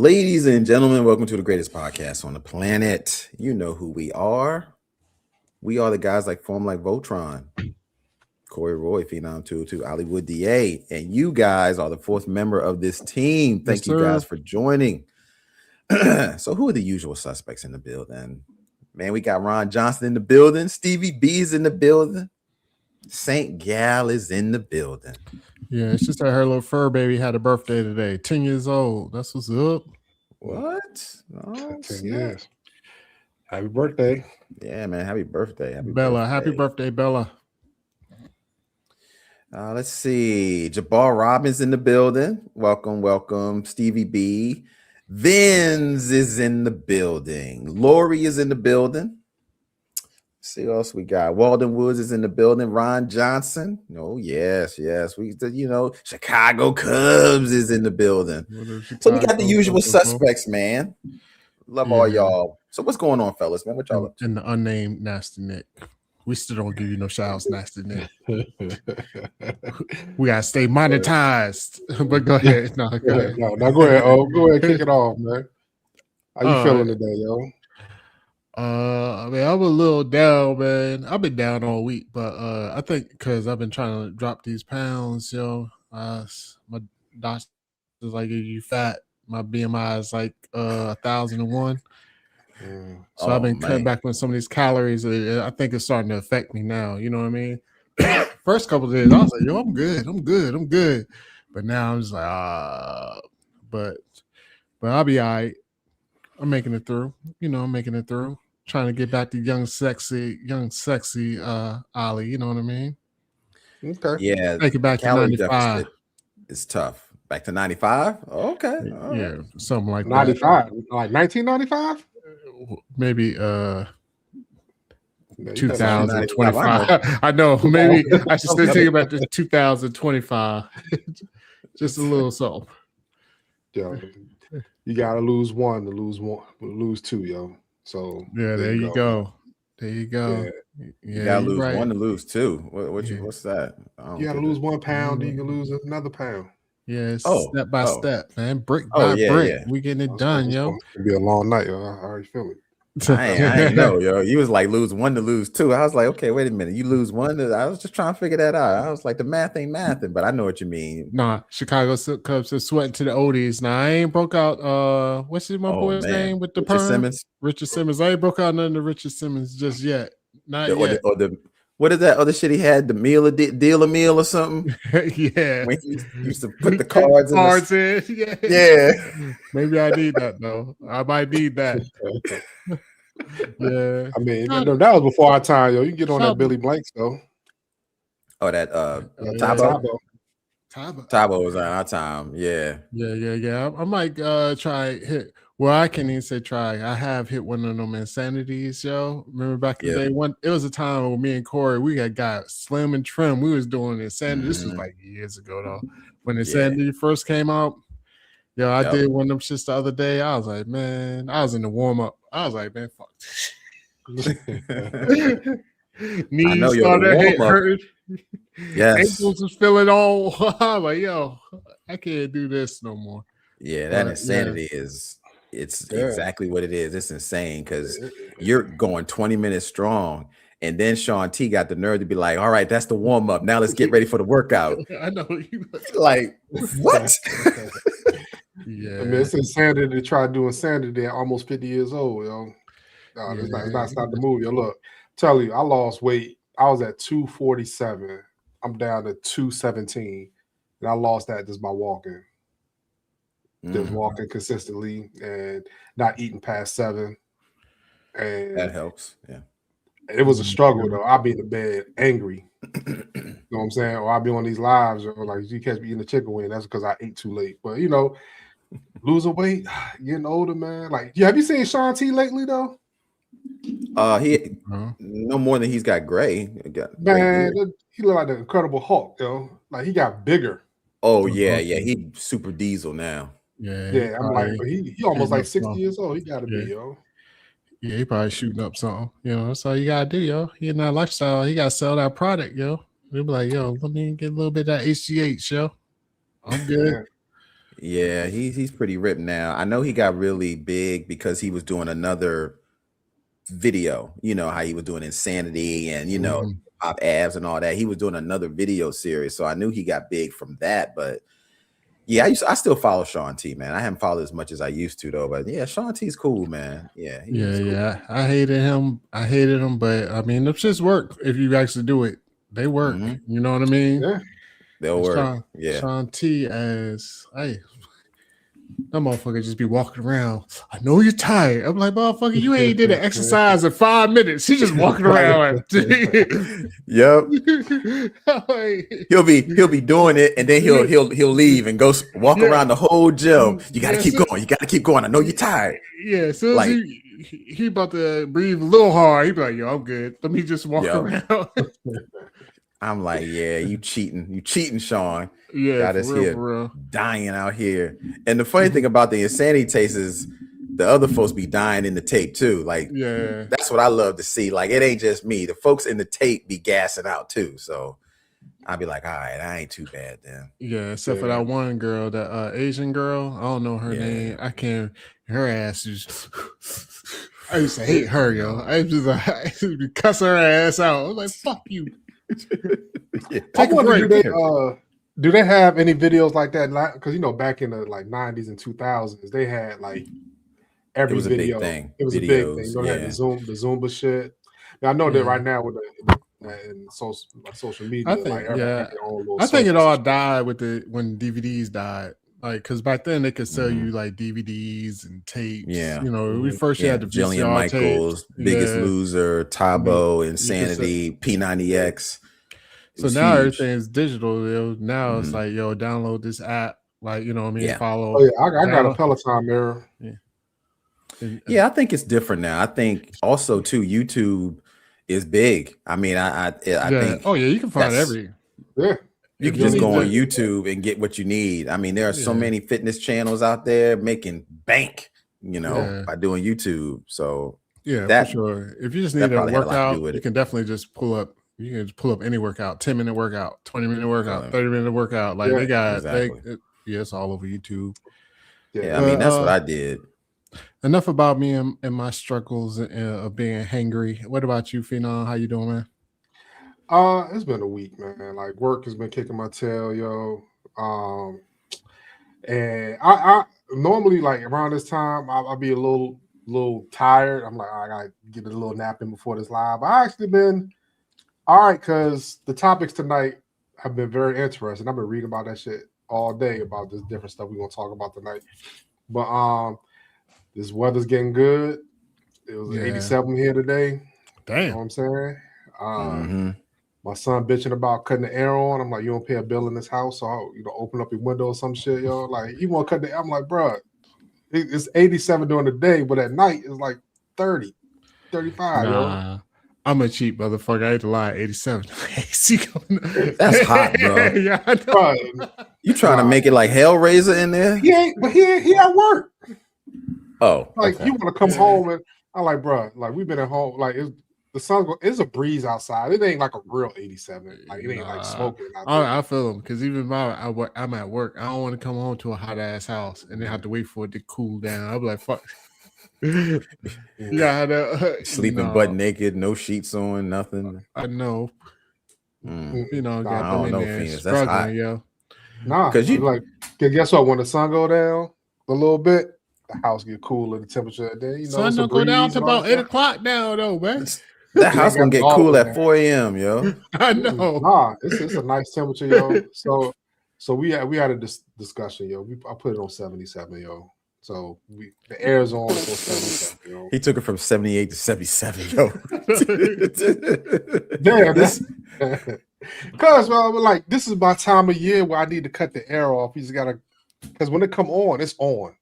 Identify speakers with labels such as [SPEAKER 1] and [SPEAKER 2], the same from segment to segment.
[SPEAKER 1] Ladies and gentlemen, welcome to the greatest podcast on the planet. You know who we are. We are the guys like form like Voltron, Corey Roy, Phenom 202, Hollywood DA, and you guys are the fourth member of this team. Thank you guys for joining. So who are the usual suspects in the building? Man, we got Ron Johnson in the building. Stevie B is in the building. Saint Gal is in the building.
[SPEAKER 2] Yeah, it's just that her little fur baby had a birthday today. 10 years old. That's what's up.
[SPEAKER 1] What?
[SPEAKER 3] Oh, 10 years. Happy birthday.
[SPEAKER 1] Yeah, man. Happy birthday. Happy
[SPEAKER 2] Bella.
[SPEAKER 1] birthday.
[SPEAKER 2] Happy birthday, Bella.
[SPEAKER 1] Let's see. Jabbar Robbins in the building. Welcome. Stevie B. Vince is in the building. Lori is in the building. Let's see what else we got. Walden Woods is in the building. Ron Johnson. Oh, yes. We, Chicago Cubs is in the building. So we got the usual suspects, man. Love all y'all. So what's going on, fellas, man? What y'all up to?
[SPEAKER 2] And the unnamed Nasty Nick. We still don't give you no shout outs, Nasty Nick. We gotta stay monetized. But go ahead. No, go ahead.
[SPEAKER 3] No, go ahead. Oh, go ahead, kick it off, man. How you feeling today, yo?
[SPEAKER 2] I mean, I'm a little down, man. I've been down all week, but I think because I've been trying to drop these pounds, yo. My doctor's like, you fat. My BMI is like 1,001. So I've been cutting back on some of these calories. I think it's starting to affect me now. You know what I mean? First couple of days, I was like, yo, I'm good. But now I'm just like, but I'll be all right. I'm making it through. Trying to get back to young, sexy Ollie. You know what I mean?
[SPEAKER 3] Okay.
[SPEAKER 1] Yeah.
[SPEAKER 2] Make it back to 95.
[SPEAKER 1] It's tough. Back to 95? Okay.
[SPEAKER 2] Yeah, something like
[SPEAKER 3] 95. Like 1995?
[SPEAKER 2] Maybe 2025. I know. Maybe I should still think about the 2025. Just a little something.
[SPEAKER 3] Yo, you gotta lose one to lose two, yo. So
[SPEAKER 2] yeah, there you go. Yeah,
[SPEAKER 1] you gotta lose one to lose two. What's that?
[SPEAKER 3] You gotta lose 1 pound, then you can lose another pound.
[SPEAKER 2] Yeah, step by step, man. Brick by brick. Yeah. We getting it done, yo.
[SPEAKER 3] It's gonna be a long night, yo. I already feel it.
[SPEAKER 1] I ain't know, yo. You was like lose one to lose two. I was like, okay, wait a minute. You lose one. I was just trying to figure that out. I was like, the math ain't mathing, but I know what you mean.
[SPEAKER 2] Nah, Chicago Cubs are sweating to the oldies. Now I ain't broke out. What's my boy's name with the Richard Simmons. I ain't broke out none of Richard Simmons just yet. Not yet.
[SPEAKER 1] What is that other shit he had? The deal a meal or something?
[SPEAKER 2] Yeah.
[SPEAKER 1] When he used to put the cards
[SPEAKER 2] in.
[SPEAKER 1] Yeah.
[SPEAKER 2] Maybe I need that though. I might need that. Yeah.
[SPEAKER 3] I mean, that was before our time, yo. You can get on that Billy Blanks though.
[SPEAKER 1] Oh, that Tabo was on our time. Yeah.
[SPEAKER 2] I might try hit. Well, I can't even say try. I have hit one of them insanities, yo. Remember back in the day? It was a time when me and Corey, we got Slim and Trim. We was doing insanity. This was like years ago, though. When insanity first came out, yo, I did one of them shits the other day. I was like, man, I was in the warm-up. I was like, man, fuck. Knees started hurting.
[SPEAKER 1] Yes.
[SPEAKER 2] Ankles was feeling all. I'm like, yo, I can't do this no more.
[SPEAKER 1] Yeah, that insanity is... It's exactly what it is. It's insane because you're going 20 minutes strong, and then Sean T got the nerve to be like, "All right, that's the warm up. Now let's get ready for the workout."
[SPEAKER 2] I know you
[SPEAKER 1] like what?
[SPEAKER 3] Yeah, I mean, it's insanity to try doing insanity at almost 50 years old, yo. No, it's not the move, yo. Look, tell you, I lost weight. I was at 247. I'm down to 217, and I lost that just by walking. Just walking consistently and not eating past 7. And
[SPEAKER 1] that helps. Yeah.
[SPEAKER 3] It was a struggle though. I'd be in the bed angry. You know what I'm saying? Or I'd be on these lives or like you catch me eating a chicken wing. That's because I ate too late. But losing weight, getting older, man. Like, have you seen Sean T lately though?
[SPEAKER 1] He no more than he's got gray.
[SPEAKER 3] Man, he look like the Incredible Hulk, yo. Like he got bigger.
[SPEAKER 1] Oh yeah. He super diesel now.
[SPEAKER 3] Yeah, I'm like, but he almost like 60 years old. He gotta be, yo.
[SPEAKER 2] Yeah, he probably shooting up something. That's all you gotta do, yo. He in that lifestyle, he gotta sell that product, yo. They'll be like, yo, let me get a little bit of that HGH, yo. I'm good.
[SPEAKER 1] Yeah, he's pretty ripped now. I know he got really big because he was doing another video. You know how he was doing Insanity and pop abs and all that. He was doing another video series, so I knew he got big from that. But yeah, I still follow Sean T, man. I haven't followed as much as I used to though. But yeah, Sean T's cool, man. Yeah, he's cool.
[SPEAKER 2] Yeah. I hated him, but I mean, it's just work. If you actually do it, they work. You know what I mean?
[SPEAKER 3] Yeah,
[SPEAKER 1] they'll work.
[SPEAKER 2] Sean T as that motherfucker just be walking around. I know you're tired. I'm like, motherfucker, you ain't did an exercise in 5 minutes. He just walking around.
[SPEAKER 1] Yep. he'll be doing it, and then he'll leave and go walk around the whole gym. You gotta keep going. You gotta keep going. I know you're tired.
[SPEAKER 2] Yeah, as soon as he about to breathe a little hard, he be like, yo, I'm good. Let me just walk around.
[SPEAKER 1] I'm like, yeah, you cheating, Sean.
[SPEAKER 2] Yeah,
[SPEAKER 1] got us here dying out here. And the funny thing about the Insanity taste is the other folks be dying in the tape too. Like, that's what I love to see. Like, it ain't just me. The folks in the tape be gassing out too. So I'll be like, all right, I ain't too bad then.
[SPEAKER 2] Yeah, except for that one girl, that Asian girl. I don't know her name. I can't. Her ass is. I used to hate her, yo. I used to cuss her ass out. I was like, fuck you.
[SPEAKER 3] I wonder, do they have any videos like that? Because back in the like 90s and 2000s, they had like every video. It was a big thing. You know, the Zumba shit. Now, I know that right now with the social media,
[SPEAKER 2] I think it all died when DVDs died. Like, because back then they could sell you like DVDs and tapes.
[SPEAKER 1] Yeah,
[SPEAKER 2] we first had the
[SPEAKER 1] Jillian Michaels, tapes. Biggest Loser, Tabo, Insanity, P90X.
[SPEAKER 2] So now everything is digital. Now it's like, yo, download this app. Like, you know what I mean? Follow.
[SPEAKER 3] Oh, yeah, I got a Peloton mirror.
[SPEAKER 1] Yeah, I think it's different now. I think also too, YouTube is big. I mean, I think.
[SPEAKER 2] Oh yeah, you can find every.
[SPEAKER 3] Yeah.
[SPEAKER 1] You can just go on YouTube and get what you need. I mean, there are so many fitness channels out there making bank, by doing YouTube. So
[SPEAKER 2] for sure. If you just need a workout, you can definitely just pull up. You can just pull up any workout, 10-minute workout, 20-minute workout, 30-minute workout. Like they got, it's all over YouTube.
[SPEAKER 1] Yeah, I mean, that's what I did.
[SPEAKER 2] Enough about me and my struggles of being hangry. What about you, Phenom? How you doing, man?
[SPEAKER 3] It's been a week, man. Like, work has been kicking my tail, yo. And I normally, like, around this time, I'll be a little tired. I'm like, I gotta get a little nap in before this live. I actually been all right, because the topics tonight have been very interesting. I've been reading about that shit all day about this different stuff we're gonna talk about tonight. But this weather's getting good. It was 87 here today.
[SPEAKER 2] Damn.
[SPEAKER 3] You know what I'm saying? My son bitching about cutting the air on. I'm like, you don't pay a bill in this house, so I'll, open up your window or some shit, yo. Like, you want to cut the? I'm like, bro, it's 87 during the day, but at night it's like 30, 35, yo.
[SPEAKER 2] I'm a cheap motherfucker. I ain't to lie. 87.
[SPEAKER 1] That's hot, bro.
[SPEAKER 2] Yeah, I know.
[SPEAKER 1] You trying to make it like Hellraiser in there?
[SPEAKER 3] But he at work.
[SPEAKER 1] Oh,
[SPEAKER 3] like you want to come home and I'm like, bro, like we've been at home. Like the sun. It's a breeze outside. It ain't like a real 87. Like it ain't like smoking.
[SPEAKER 2] I feel them because even I'm at work. I don't want to come home to a hot ass house and then have to wait for it to cool down. I'll be like, fuck.
[SPEAKER 1] Sleeping butt naked, no sheets on, nothing.
[SPEAKER 2] I know.
[SPEAKER 1] I don't know, Phoenix. That's hot.
[SPEAKER 3] Yo. Nah, because you like, guess what? When the sun go down a little bit, the house get cooler. The temperature then
[SPEAKER 2] sun don't go down to about 8 o'clock now, though, man.
[SPEAKER 1] That house gonna get cool at 4 a.m., yo.
[SPEAKER 2] I know.
[SPEAKER 3] Nah, it's a nice temperature, yo. So we had a discussion, yo. I put it on 77, yo. So the air is on 77, yo.
[SPEAKER 1] He took it from 78 to 77, yo.
[SPEAKER 3] Yeah, because like this is my time of year where I need to cut the air off. You just gotta, because when it come on, it's on.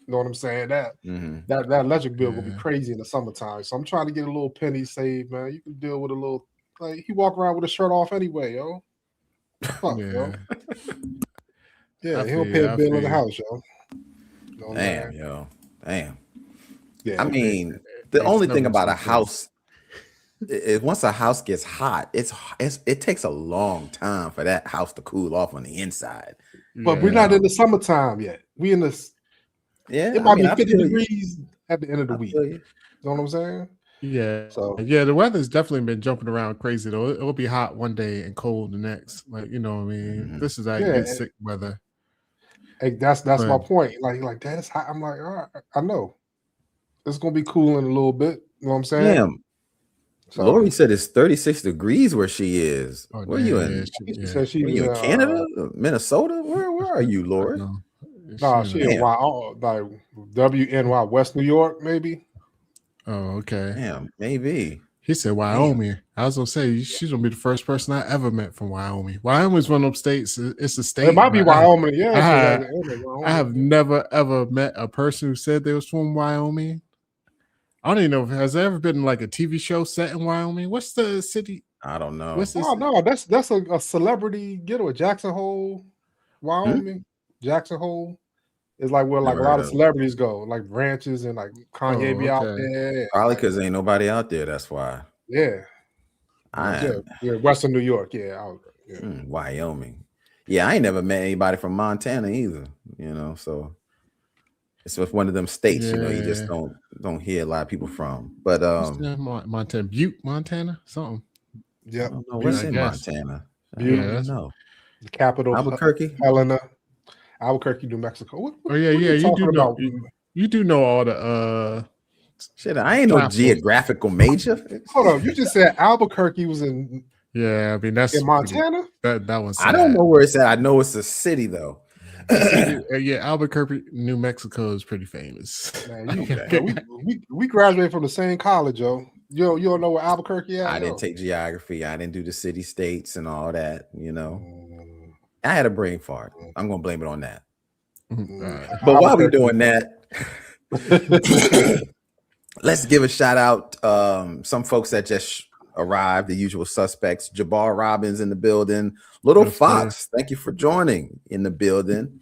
[SPEAKER 3] You know what I'm saying? That electric bill will be crazy in the summertime. So I'm trying to get a little penny saved, man. You can deal with a little, like he walk around with a shirt off anyway, yo. Fuck, yo. Yeah, he don't pay a bill in the house, yo.
[SPEAKER 1] Damn, yo. Damn.
[SPEAKER 3] Yeah,
[SPEAKER 1] I mean, the only thing about a house once a house gets hot, it takes a long time for that house to cool off on the inside.
[SPEAKER 3] But we're not in the summertime yet. We in the
[SPEAKER 1] Yeah,
[SPEAKER 3] it might be 50 degrees at the end of the week. You know what I'm saying?
[SPEAKER 2] Yeah.
[SPEAKER 3] So
[SPEAKER 2] the weather's definitely been jumping around crazy though. It'll be hot one day and cold the next. Like, you know what I mean?
[SPEAKER 1] Mhm.
[SPEAKER 2] This is like get sick weather.
[SPEAKER 3] That's my point. Like that is hot. I'm like, all right, I know. It's gonna be cool in a little bit. You know what I'm saying?
[SPEAKER 1] Damn. So, Lori said it's 36 degrees where she is. Where are you in?
[SPEAKER 3] She said she
[SPEAKER 1] are you in Canada, Minnesota? Where are you, Lori?
[SPEAKER 3] No, she in like WNY, West New York, maybe.
[SPEAKER 2] Oh, okay.
[SPEAKER 1] Damn, maybe.
[SPEAKER 2] He said Wyoming. Damn. I was gonna say she's gonna be the first person I ever met from Wyoming. Wyoming's one of them states. It's a state.
[SPEAKER 3] It might be Wyoming.
[SPEAKER 2] I have never ever met a person who said they was from Wyoming. I don't even know. Has there ever been like a TV show set in Wyoming? What's the city?
[SPEAKER 1] I don't know.
[SPEAKER 3] No, that's a celebrity getaway. Jackson Hole, Wyoming. Jackson Hole is like where like a lot of celebrities go, like ranches and like Kanye be out there.
[SPEAKER 1] Probably because ain't nobody out there. That's why.
[SPEAKER 3] Yeah. Western New York.
[SPEAKER 1] Wyoming. Yeah, I ain't never met anybody from Montana either. You know, so it's just one of them states. You know, you just don't hear a lot of people from. But
[SPEAKER 2] Montana, Butte, Montana, something.
[SPEAKER 3] Yeah,
[SPEAKER 1] what's in Montana?
[SPEAKER 3] Butte,
[SPEAKER 1] no.
[SPEAKER 3] The capital,
[SPEAKER 1] Albuquerque,
[SPEAKER 3] Helena, Albuquerque, New Mexico. What
[SPEAKER 2] you do know. You do know all the
[SPEAKER 1] shit. I ain't no geographical major.
[SPEAKER 3] Hold on, you just said Albuquerque was in.
[SPEAKER 2] Yeah, I mean that's
[SPEAKER 3] in Montana.
[SPEAKER 2] That one's.
[SPEAKER 1] I don't know where it's at. I know it's a city though.
[SPEAKER 2] Albuquerque, New Mexico is pretty famous.
[SPEAKER 3] Man, we graduated from the same college, yo. You don't know where Albuquerque is?
[SPEAKER 1] I didn't take geography. I didn't do the city states and all that. You know, I had a brain fart. I'm gonna blame it on that. But while we're doing that, let's give a shout out. Some folks that just arrived, the usual suspects. Jabbar Robbins in the building. Little Fox, thank you for joining in the building.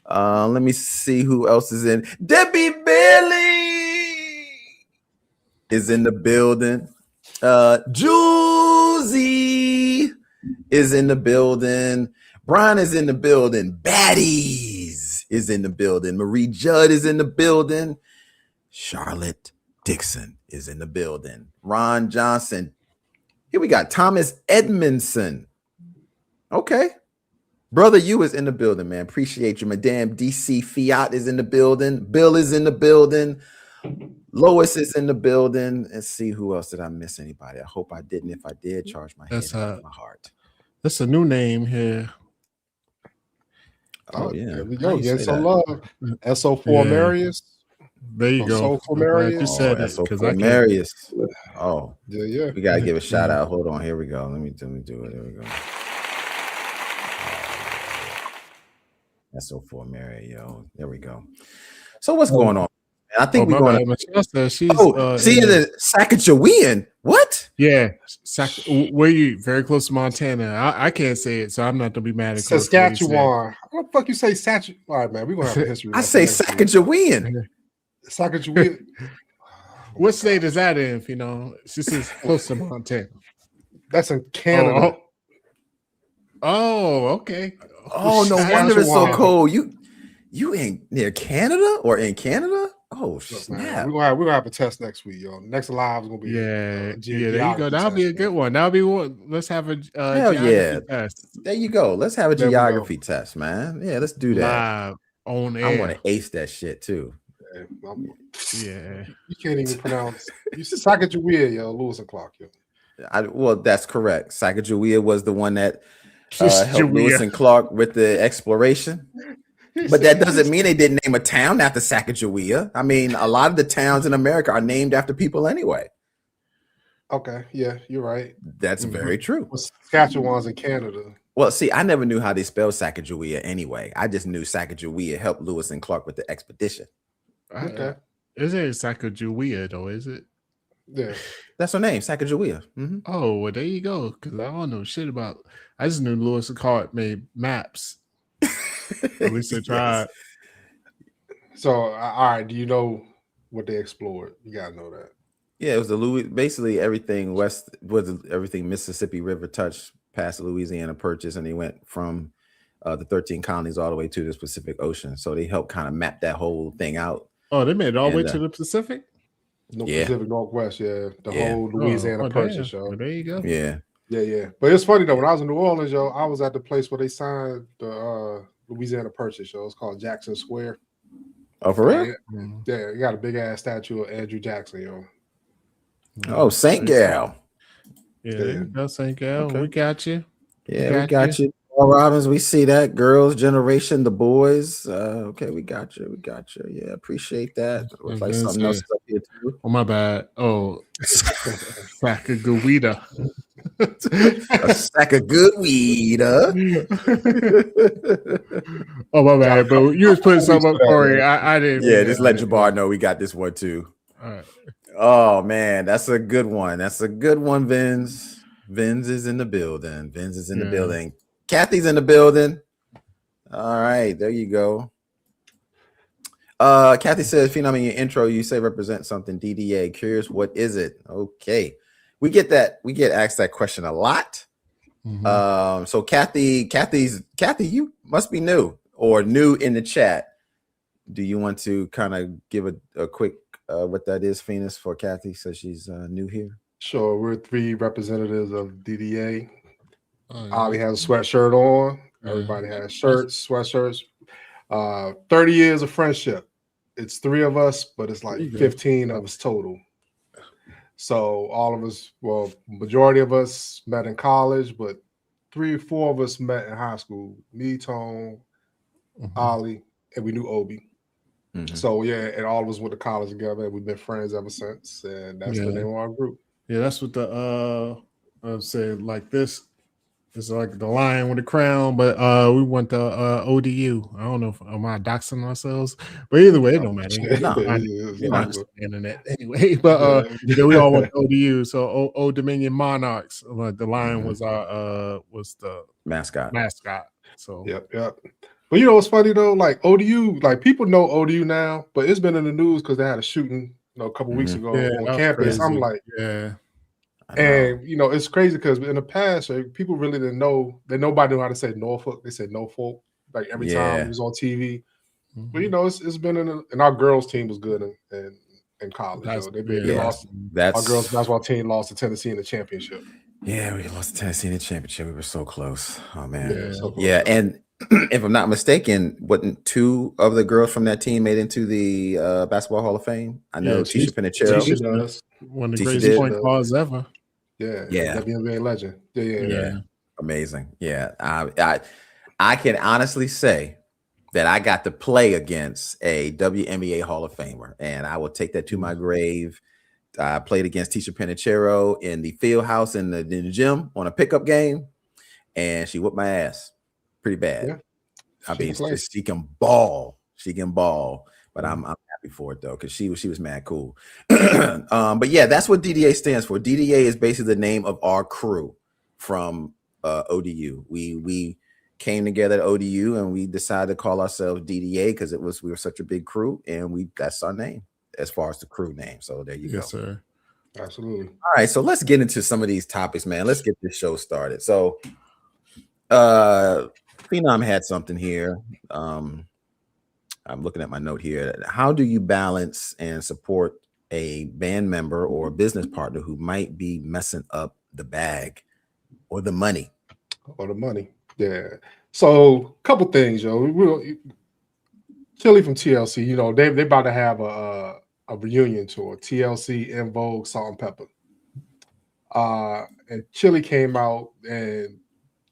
[SPEAKER 1] Let me see who else is in. Debbie Bailey is in the building. Juicy is in the building. Brian is in the building. Baddies is in the building. Marie Judd is in the building. Charlotte Dixon is in the building. Ron Johnson. Here we got Thomas Edmondson. Okay. Brother, you is in the building, man. Appreciate you. Madame DC Fiat is in the building. Bill is in the building. Lois is in the building. Let's see who else did I miss. Anybody? I hope I didn't. If I did, charge my head out of my heart.
[SPEAKER 2] That's a new name here.
[SPEAKER 1] Oh yeah.
[SPEAKER 3] There we go. Get some love. SO4 Marius.
[SPEAKER 2] There you go.
[SPEAKER 3] SO4 Marius.
[SPEAKER 2] You said it
[SPEAKER 1] because Marius. Oh
[SPEAKER 3] yeah.
[SPEAKER 1] We gotta give a shout out. Hold on. Here we go. Let me do it. There we go. SO4 Mary, yo. There we go. So what's going on? I think we're going
[SPEAKER 2] to. She's
[SPEAKER 1] see in the Sacagawean. What?
[SPEAKER 2] Yeah, where you very close to Montana. I can't say it, so I'm not gonna be mad at
[SPEAKER 3] Saskatchewan. What the fuck you say Saskatchewan? All right, man. We're gonna have a history.
[SPEAKER 1] I say Sacagawean.
[SPEAKER 3] Sacagawea.
[SPEAKER 2] What state is that in? If you know, this is close to Montana.
[SPEAKER 3] That's in Canada.
[SPEAKER 2] Oh, okay.
[SPEAKER 1] Oh, no wonder it's so cold. You ain't near Canada or in Canada? Oh, snap.
[SPEAKER 3] We're gonna have a test next week, yo. Next live is gonna be
[SPEAKER 2] there you go. That'll be a good one. That'll be one. Let's have a
[SPEAKER 1] geography test. There you go. Let's have a geography test, man. Yeah, let's do that.
[SPEAKER 2] Live on air.
[SPEAKER 1] I want to ace that shit too.
[SPEAKER 2] Yeah.
[SPEAKER 3] You can't even pronounce Sacagawea, yo, Lewis and Clark, yo.
[SPEAKER 1] Well, that's correct. Sacagawea was the one that helped Lewis and Clark with the exploration. But that doesn't mean they didn't name a town after Sacagawea. I mean, a lot of the towns in America are named after people anyway.
[SPEAKER 3] Okay, yeah, you're right.
[SPEAKER 1] That's very true.
[SPEAKER 3] Saskatchewan's in Canada.
[SPEAKER 1] Well, see, I never knew how they spelled Sacagawea anyway. I just knew Sacagawea helped Lewis and Clark with the expedition.
[SPEAKER 3] Okay.
[SPEAKER 2] Is it Sacagawea though, is it?
[SPEAKER 3] Yeah.
[SPEAKER 1] That's her name, Sacagawea. Mm-hmm.
[SPEAKER 2] Oh, well, there you go. Because I don't know shit about. I just knew Lewis and Clark made maps. At least they tried.
[SPEAKER 3] So, all right. Do you know what they explored? You gotta know that.
[SPEAKER 1] Yeah, it was the basically everything west was everything Mississippi River touched past the Louisiana Purchase, and they went from the 13 colonies all the way to the Pacific Ocean. So they helped kind of map that whole thing out.
[SPEAKER 2] Oh, they made it all the way to the Pacific?
[SPEAKER 3] No, Pacific Northwest, the whole Louisiana Purchase, yo.
[SPEAKER 2] Well, there you go.
[SPEAKER 3] Yeah. But it's funny though, when I was in New Orleans, yo, I was at the place where they signed the Louisiana Purchase, yo. It's called Jackson Square.
[SPEAKER 1] Oh, for real?
[SPEAKER 3] Yeah, you got a big ass statue of Andrew Jackson, yo.
[SPEAKER 1] Oh, St. Gal.
[SPEAKER 2] Yeah, St. Gal. Okay. We got you.
[SPEAKER 1] Yeah, we got you. Paul Robbins, we see that. Girls' Generation, the boys. Okay, we got you. Yeah, appreciate that. Looks like something else up here too.
[SPEAKER 2] Oh, my bad. Oh, sack of good weed.
[SPEAKER 1] A sack of good weed.
[SPEAKER 2] Oh, my bad. But you was putting something up, Corey. I didn't.
[SPEAKER 1] Yeah, just let Jabbar know we got this one too.
[SPEAKER 2] All right.
[SPEAKER 1] Oh man, that's a good one. Vince. Vince is in the building. Kathy's in the building. All right, there you go. Kathy says, Phenom, in your intro, you say represent something. DDA. Curious, what is it? Okay. We get asked that question a lot. Mm-hmm. So Kathy, you must be new or new in the chat. Do you want to kind of give a quick what that is, Phoenix, for Kathy? So she's new here.
[SPEAKER 3] Sure, we're 3 representatives of DDA. Ivey has a sweatshirt on. Everybody has shirts, sweatshirts. 30 years of friendship. It's 3 of us, but it's like 15 of us total. So all of us, well, majority of us met in college, but 3 or 4 of us met in high school. Me, Tone, Ollie, and we knew Obi. So and all of us went to college together, and we've been friends ever since. And that's the name of our group.
[SPEAKER 2] Yeah, that's what the I'm saying. Like this is like the lion with the crown, but we went to ODU. I don't know if am I doxing ourselves, but either way, it don't matter. You're not the internet anyway. But we all went to ODU. So Old Dominion Monarchs. The lion was our was the
[SPEAKER 1] mascot.
[SPEAKER 2] So
[SPEAKER 3] yep. But you know what's funny though? Like ODU, like people know ODU now, but it's been in the news because they had a shooting, a couple weeks ago on campus. Crazy. I'm like, and it's crazy because in the past, people really didn't know that nobody knew how to say Norfolk. They said Norfolk like every time it was on TV. But it's been and our girls team was good in college. Our girls basketball team lost to Tennessee in the championship.
[SPEAKER 1] Yeah, we lost to Tennessee in the championship. We were so close. Oh man.
[SPEAKER 3] And
[SPEAKER 1] if I'm not mistaken, wasn't 2 of the girls from that team made into the Basketball Hall of Fame? I know Tisha Penicheiro.
[SPEAKER 3] Tisha does.
[SPEAKER 2] One of the greatest point guards ever.
[SPEAKER 3] Yeah. WNBA legend. Yeah.
[SPEAKER 1] Amazing. Yeah. I can honestly say that I got to play against a WNBA Hall of Famer, and I will take that to my grave. I played against Tisha Penicheiro in the field house in the gym on a pickup game, and she whooped my ass pretty bad.
[SPEAKER 3] Yeah.
[SPEAKER 1] I mean, she can ball. But I'm happy for it though, because she was mad cool. But yeah, that's what DDA stands for. DDA is basically the name of our crew from ODU. We came together at ODU and we decided to call ourselves DDA because we were such a big crew, and that's our name as far as the crew name. So there you go.
[SPEAKER 2] Yes, sir.
[SPEAKER 3] Absolutely.
[SPEAKER 1] All right, so let's get into some of these topics, man. Let's get this show started. So Phenom had something here. I'm looking at my note here. How do you balance and support a band member or a business partner who might be messing up the bag or the money?
[SPEAKER 3] Yeah. So a couple things, Chilli from TLC, they about to have a reunion tour. TLC, In Vogue, Salt and Pepper. And Chilli came out and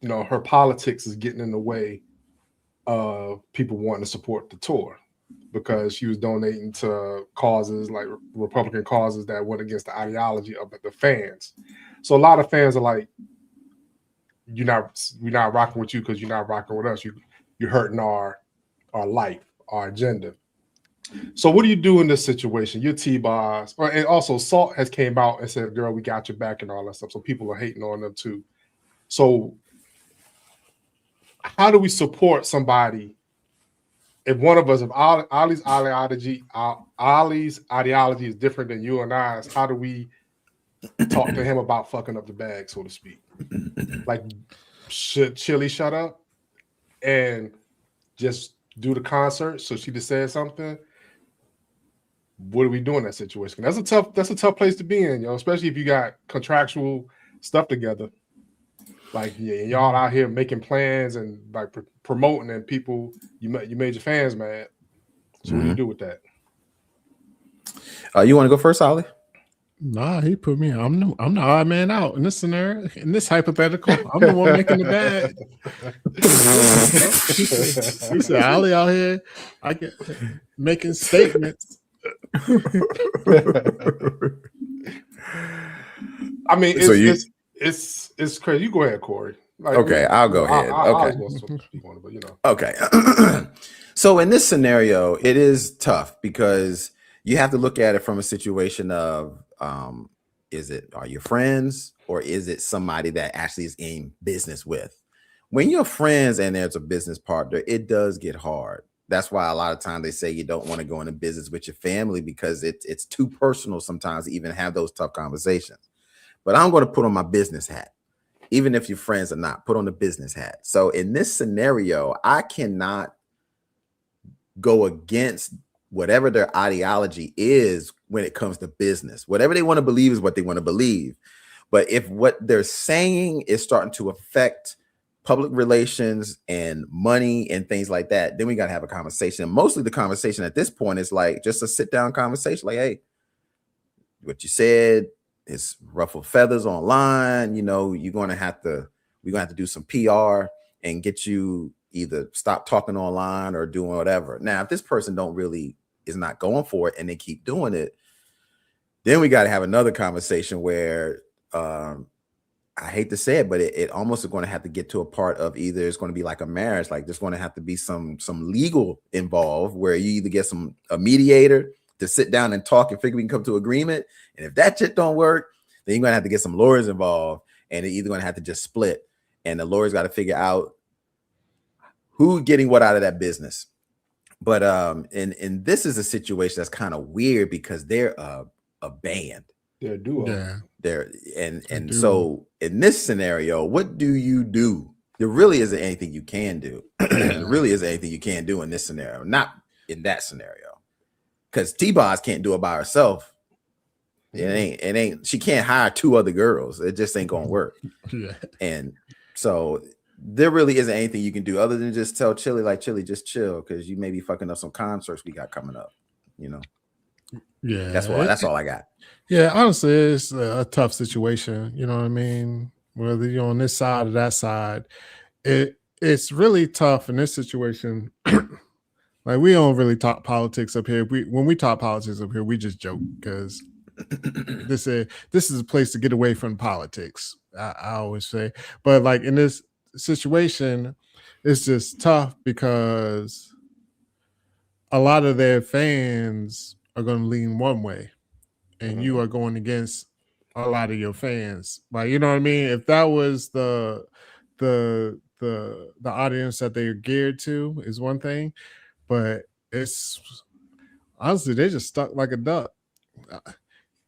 [SPEAKER 3] her politics is getting in the way of people wanting to support the tour because she was donating to causes like Republican causes that went against the ideology of the fans. So a lot of fans are like, we're not rocking with you because you're not rocking with us. You're hurting our life, our agenda. So what do you do in this situation? You're T-Boz. And also Salt has came out and said, girl, we got your back and all that stuff. So people are hating on them too. So how do we support somebody if one of us, if Ali's Ali's ideology is different than you and I's, how do we talk to him about fucking up the bag, so to speak? Like, should Chilli shut up and just do the concert so she just said something? What do we do in that situation? That's a tough place to be in, especially if you got contractual stuff together. Like, y'all out here making plans and like promoting, and people you made your fans mad. So what do you do with that?
[SPEAKER 1] You want to go first, Ollie?
[SPEAKER 2] Nah, he put me. I'm the odd man out in this scenario, in this hypothetical. I'm the one making the bad. He said, "Ollie out here, I get making statements."
[SPEAKER 3] I mean, it's crazy. You go ahead, Corey. Like,
[SPEAKER 1] okay, I'll go ahead. Okay. Okay. So in this scenario, it is tough because you have to look at it from a situation of, are you friends or is it somebody that actually is in business with? When you're friends and there's a business partner, it does get hard. That's why a lot of times they say you don't want to go into business with your family because it's too personal sometimes to even have those tough conversations. But I'm going to put on my business hat, even if you're friends or not, put on the business hat. So in this scenario, I cannot go against whatever their ideology is when it comes to business. Whatever they want to believe is what they want to believe. But if what they're saying is starting to affect public relations and money and things like that, then we got to have a conversation. And mostly the conversation at this point is like just a sit down conversation. Like, hey, what you said is ruffled feathers online. We're going to have to do some PR and get you either stop talking online or doing whatever. Now, if this person is not going for it and they keep doing it, then we got to have another conversation where, I hate to say it, but it almost is going to have to get to a part of either it's going to be like a marriage, like there's going to have to be some legal involved where you either get a mediator to sit down and talk and figure we can come to agreement. And if that shit don't work, then you're going to have to get some lawyers involved and they're either going to have to just split. And the lawyers got to figure out who's getting what out of that business. But and this is a situation that's kind of weird because they're a band.
[SPEAKER 3] They're a duo.
[SPEAKER 2] Yeah.
[SPEAKER 1] So in this scenario, what do you do? There really isn't anything you can do. There really isn't anything you can do in this scenario. Not in that scenario. Because T-Boz can't do it by herself. It ain't. She can't hire two other girls. It just ain't gonna work.
[SPEAKER 2] Yeah.
[SPEAKER 1] And so there really isn't anything you can do other than just tell Chilli, like, Chilli, just chill, because you may be fucking up some concerts we got coming up.
[SPEAKER 2] Yeah.
[SPEAKER 1] That's all I got.
[SPEAKER 2] Yeah, honestly, it's a tough situation. You know what I mean? Whether you're on this side or that side, it's really tough in this situation. Like, we don't really talk politics up here. When we talk politics up here, we just joke because this is a place to get away from politics. I always say, but like in this situation, it's just tough because a lot of their fans are going to lean one way, and you are going against a lot of your fans. Like, you know what I mean? If that was the audience that they're geared to is one thing. But it's honestly, they just stuck like a duck.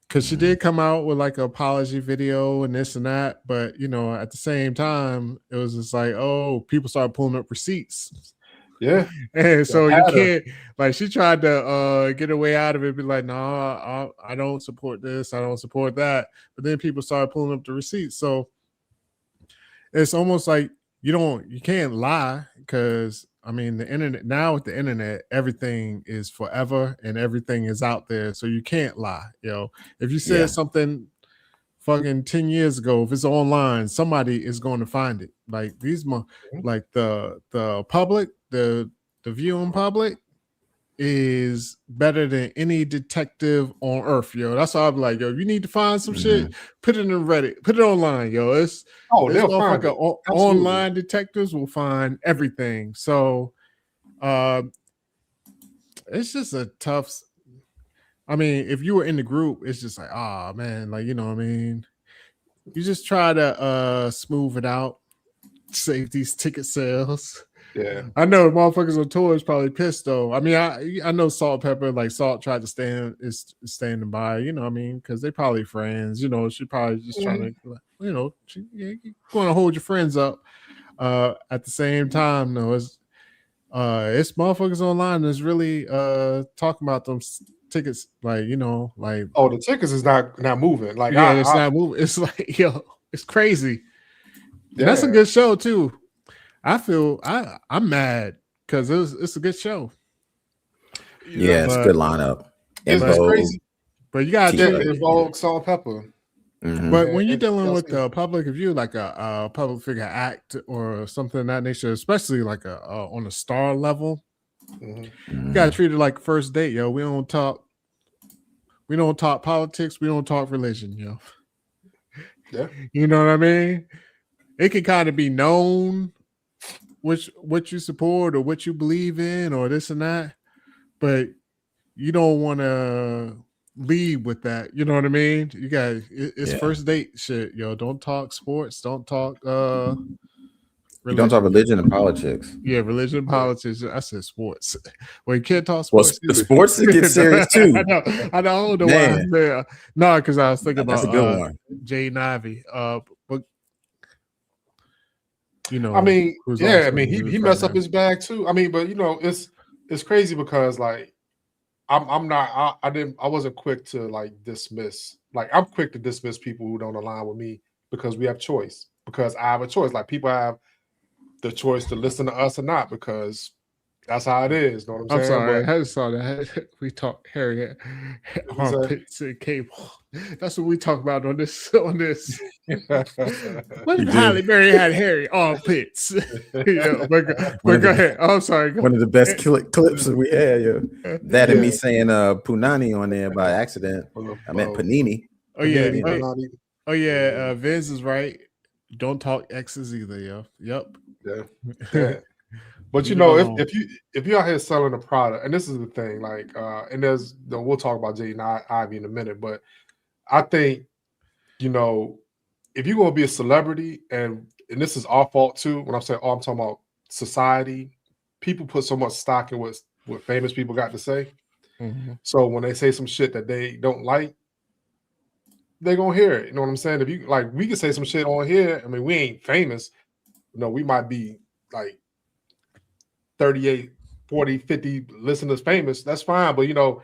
[SPEAKER 2] Because she did come out with like an apology video and this and that. But, at the same time, it was just like, oh, people started pulling up receipts.
[SPEAKER 3] Yeah.
[SPEAKER 2] And so you can't, like, she tried to get her way out of it, be like, no, I don't support this. I don't support that. But then people started pulling up the receipts. So it's almost like you can't lie because, I mean, the internet, now with the internet, everything is forever and everything is out there. So you can't lie. If you said something fucking 10 years ago, if it's online, somebody is going to find it. Like like the public, the viewing public is better than any detective on earth, That's why I'm like, you need to find some shit, put it in Reddit, put it online, they'll find it. Online detectives will find everything. So it's just a tough. I mean, if you were in the group, it's just like, man, like, you know what I mean? You just try to smooth it out, save these ticket sales.
[SPEAKER 3] Yeah,
[SPEAKER 2] I know motherfuckers on tour is probably pissed though. I mean, I know Salt Pepper, like Salt tried to standing by, you know what I mean? Because they probably friends, you know, she probably just trying to, you know, you want to hold your friends up. At the same time, though, it's motherfuckers online that's really talking about them tickets, like, you know, like,
[SPEAKER 3] oh, the tickets is not moving. Like,
[SPEAKER 2] yeah, it's not moving. It's like, yo, it's crazy. And that's a good show too. I feel I'm mad because it's a good show.
[SPEAKER 1] Yeah, it's a good lineup.
[SPEAKER 3] It's crazy.
[SPEAKER 2] But you gotta treat
[SPEAKER 3] Involve Salt Pepper.
[SPEAKER 1] Mm-hmm.
[SPEAKER 2] But when you're dealing with a public review, like a public figure act or something of that nature, especially like on a star level, you gotta treat it like first date, yo. We don't talk politics, we don't talk religion, yo.
[SPEAKER 3] Yeah.
[SPEAKER 2] You know what I mean? It can kind of be known what you support or what you believe in or this and that, but you don't want to lead with that. You know what I mean? You got it's first date shit, yo. Don't talk sports. Don't talk religion.
[SPEAKER 1] You don't talk religion and politics.
[SPEAKER 2] Yeah, religion and politics. I said sports. Well, you can't talk sports.
[SPEAKER 1] Well, sports get serious too.
[SPEAKER 2] I don't know why I'm there. No, because I was thinking about
[SPEAKER 1] a good one.
[SPEAKER 2] Jay and Ivey. But you know,
[SPEAKER 3] I mean, yeah, I mean, he messed up his bag too. I mean, but you know, it's crazy because like I wasn't quick to like dismiss. Like I'm quick to dismiss people who don't align with me because we have choice. Because I have a choice. Like people have the choice to listen to us or not because that's how it is. Know what I'm saying?
[SPEAKER 2] Sorry, I just saw that. We talk Harriet armpits and cable. That's what we talk about on this. What if Halle Berry had hairy armpits? Yeah, but go ahead. I'm sorry.
[SPEAKER 1] One of the best clips that we had. Yeah, that and me saying Punani on there by accident. I meant Panini.
[SPEAKER 2] Oh yeah. Oh yeah. Vince is right. Don't talk exes either, yo. Yep.
[SPEAKER 3] Yeah. But you know, if you're out here selling a product, and this is the thing, like, and we'll talk about Jay and Ivey in a minute, but I think, you know, if you're gonna be a celebrity, and this is our fault too. When I'm saying, I'm talking about society. People put so much stock in what famous people got to say. Mm-hmm. So when they say some shit that they don't like, they're gonna hear it. You know what I'm saying? If you like, we can say some shit on here. I mean, we ain't famous. You know, we might be like 38, 40, 50 listeners famous. That's fine. But you know,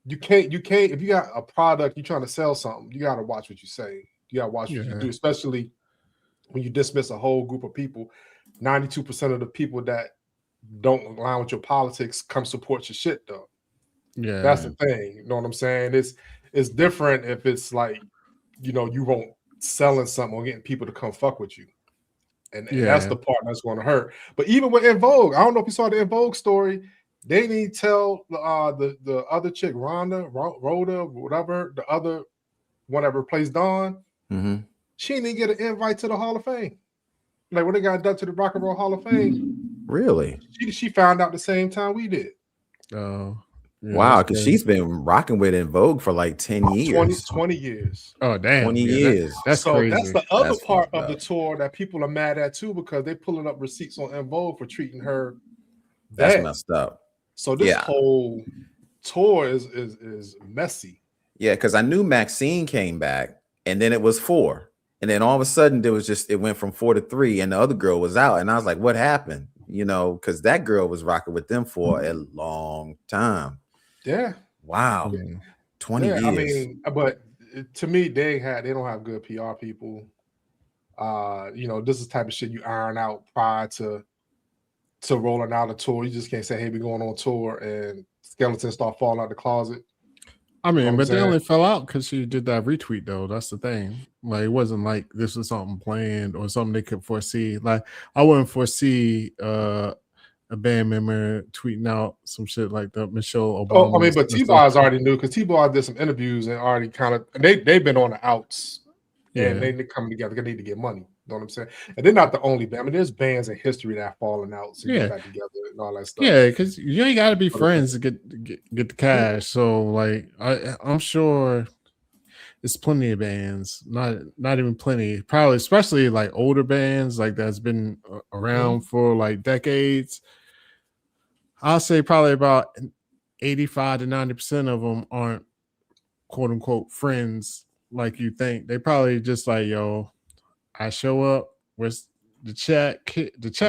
[SPEAKER 3] you can't if you got a product, you're trying to sell something, you gotta watch what you say. You gotta watch what you do, especially when you dismiss a whole group of people. 92% of the people that don't align with your politics come support your shit though. Yeah, that's the thing. You know what I'm saying? It's different if it's like, you know, you won't selling something or getting people to come fuck with you. And that's the part that's going to hurt. But even with En Vogue, I don't know if you saw the En Vogue story. They didn't tell the other chick, Rhoda, whatever, the other one that replaced Dawn. Mm-hmm. She didn't get an invite to the Hall of Fame. Like when they got inducted to the Rock and Roll Hall of Fame.
[SPEAKER 1] Really?
[SPEAKER 3] She found out the same time we did.
[SPEAKER 2] Oh.
[SPEAKER 1] Yeah, wow, because she's been rocking with En Vogue for like 10 years.
[SPEAKER 3] 20 years.
[SPEAKER 2] Oh, damn.
[SPEAKER 1] 20 years.
[SPEAKER 3] That's crazy. That's the other part of the tour that people are mad at too, because they're pulling up receipts on En Vogue for treating her bad.
[SPEAKER 1] That's messed up.
[SPEAKER 3] So this whole tour is messy.
[SPEAKER 1] Yeah, because I knew Maxine came back and then it was 4. And then all of a sudden it went from 4 to 3 and the other girl was out. And I was like, what happened? You know, because that girl was rocking with them for a long time.
[SPEAKER 3] Yeah.
[SPEAKER 1] Wow. 20 years.
[SPEAKER 3] I mean, but to me, they don't have good PR people. You know, this is the type of shit you iron out prior to rolling out a tour. You just can't say, hey, we're going on tour and skeletons start falling out the closet.
[SPEAKER 2] I mean, but they only fell out because she did that retweet, though. That's the thing. Like, it wasn't like this was something planned or something they could foresee. Like, I wouldn't foresee a band member tweeting out some shit like that. Michelle Obama.
[SPEAKER 3] Oh, I mean, but T-Boz already knew because T-Boz did some interviews and already kind of they've been on the outs. And they coming together. They need to get money. You know what I'm saying? And they're not the only band. I mean, there's bands in history that have fallen out to get back together and all that stuff.
[SPEAKER 2] Yeah, because you ain't got to be friends to get the cash. So, like, I'm sure it's plenty of bands, not even plenty, probably especially like older bands like that's been around for like decades. I'll say probably about 85 to 90% of them aren't quote unquote friends like you think. They probably just like, yo, I show up, where's the check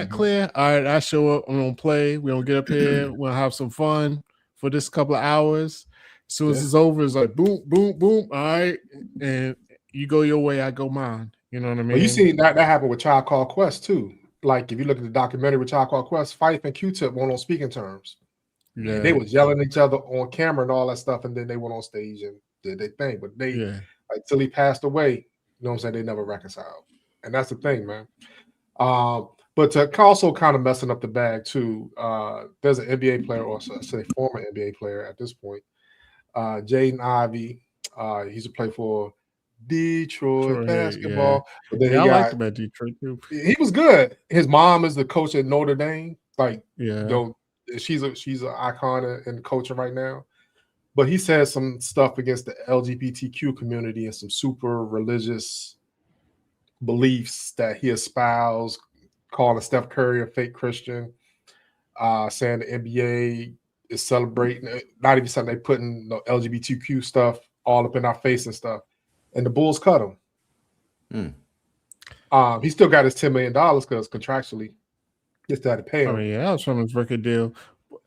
[SPEAKER 2] clear? All right, I show up, I'm gonna play, we're gonna get up here, we're gonna have some fun for this couple of hours. As soon as it's over, it's like boom, boom, boom. All right, and you go your way, I go mine. You know what I mean?
[SPEAKER 3] Well, you see that happened with Tribe Called Quest too. Like if you look at the documentary with Tribe Called Quest, Phife and Q-Tip weren't on speaking terms. Yeah, they was yelling at each other on camera and all that stuff, and then they went on stage and did their thing. But they like till he passed away, you know what I'm saying? They never reconciled, and that's the thing, man. But to also kind of messing up the bag too. There's an NBA player, or say former NBA player at this point, Jaden Ivey. He used to play for Detroit basketball. But then
[SPEAKER 2] I liked him at Detroit too.
[SPEAKER 3] He was good. His mom is the coach at Notre Dame. Like, she's an icon in coaching right now. But he said some stuff against the LGBTQ community and some super religious beliefs that he espoused, calling Steph Curry a fake Christian, saying the NBA is celebrating, not even something they putting LGBTQ stuff all up in our face and stuff. And the Bulls cut him. He still got his $10 million because contractually he still had to pay him.
[SPEAKER 2] I mean, that was from his record deal.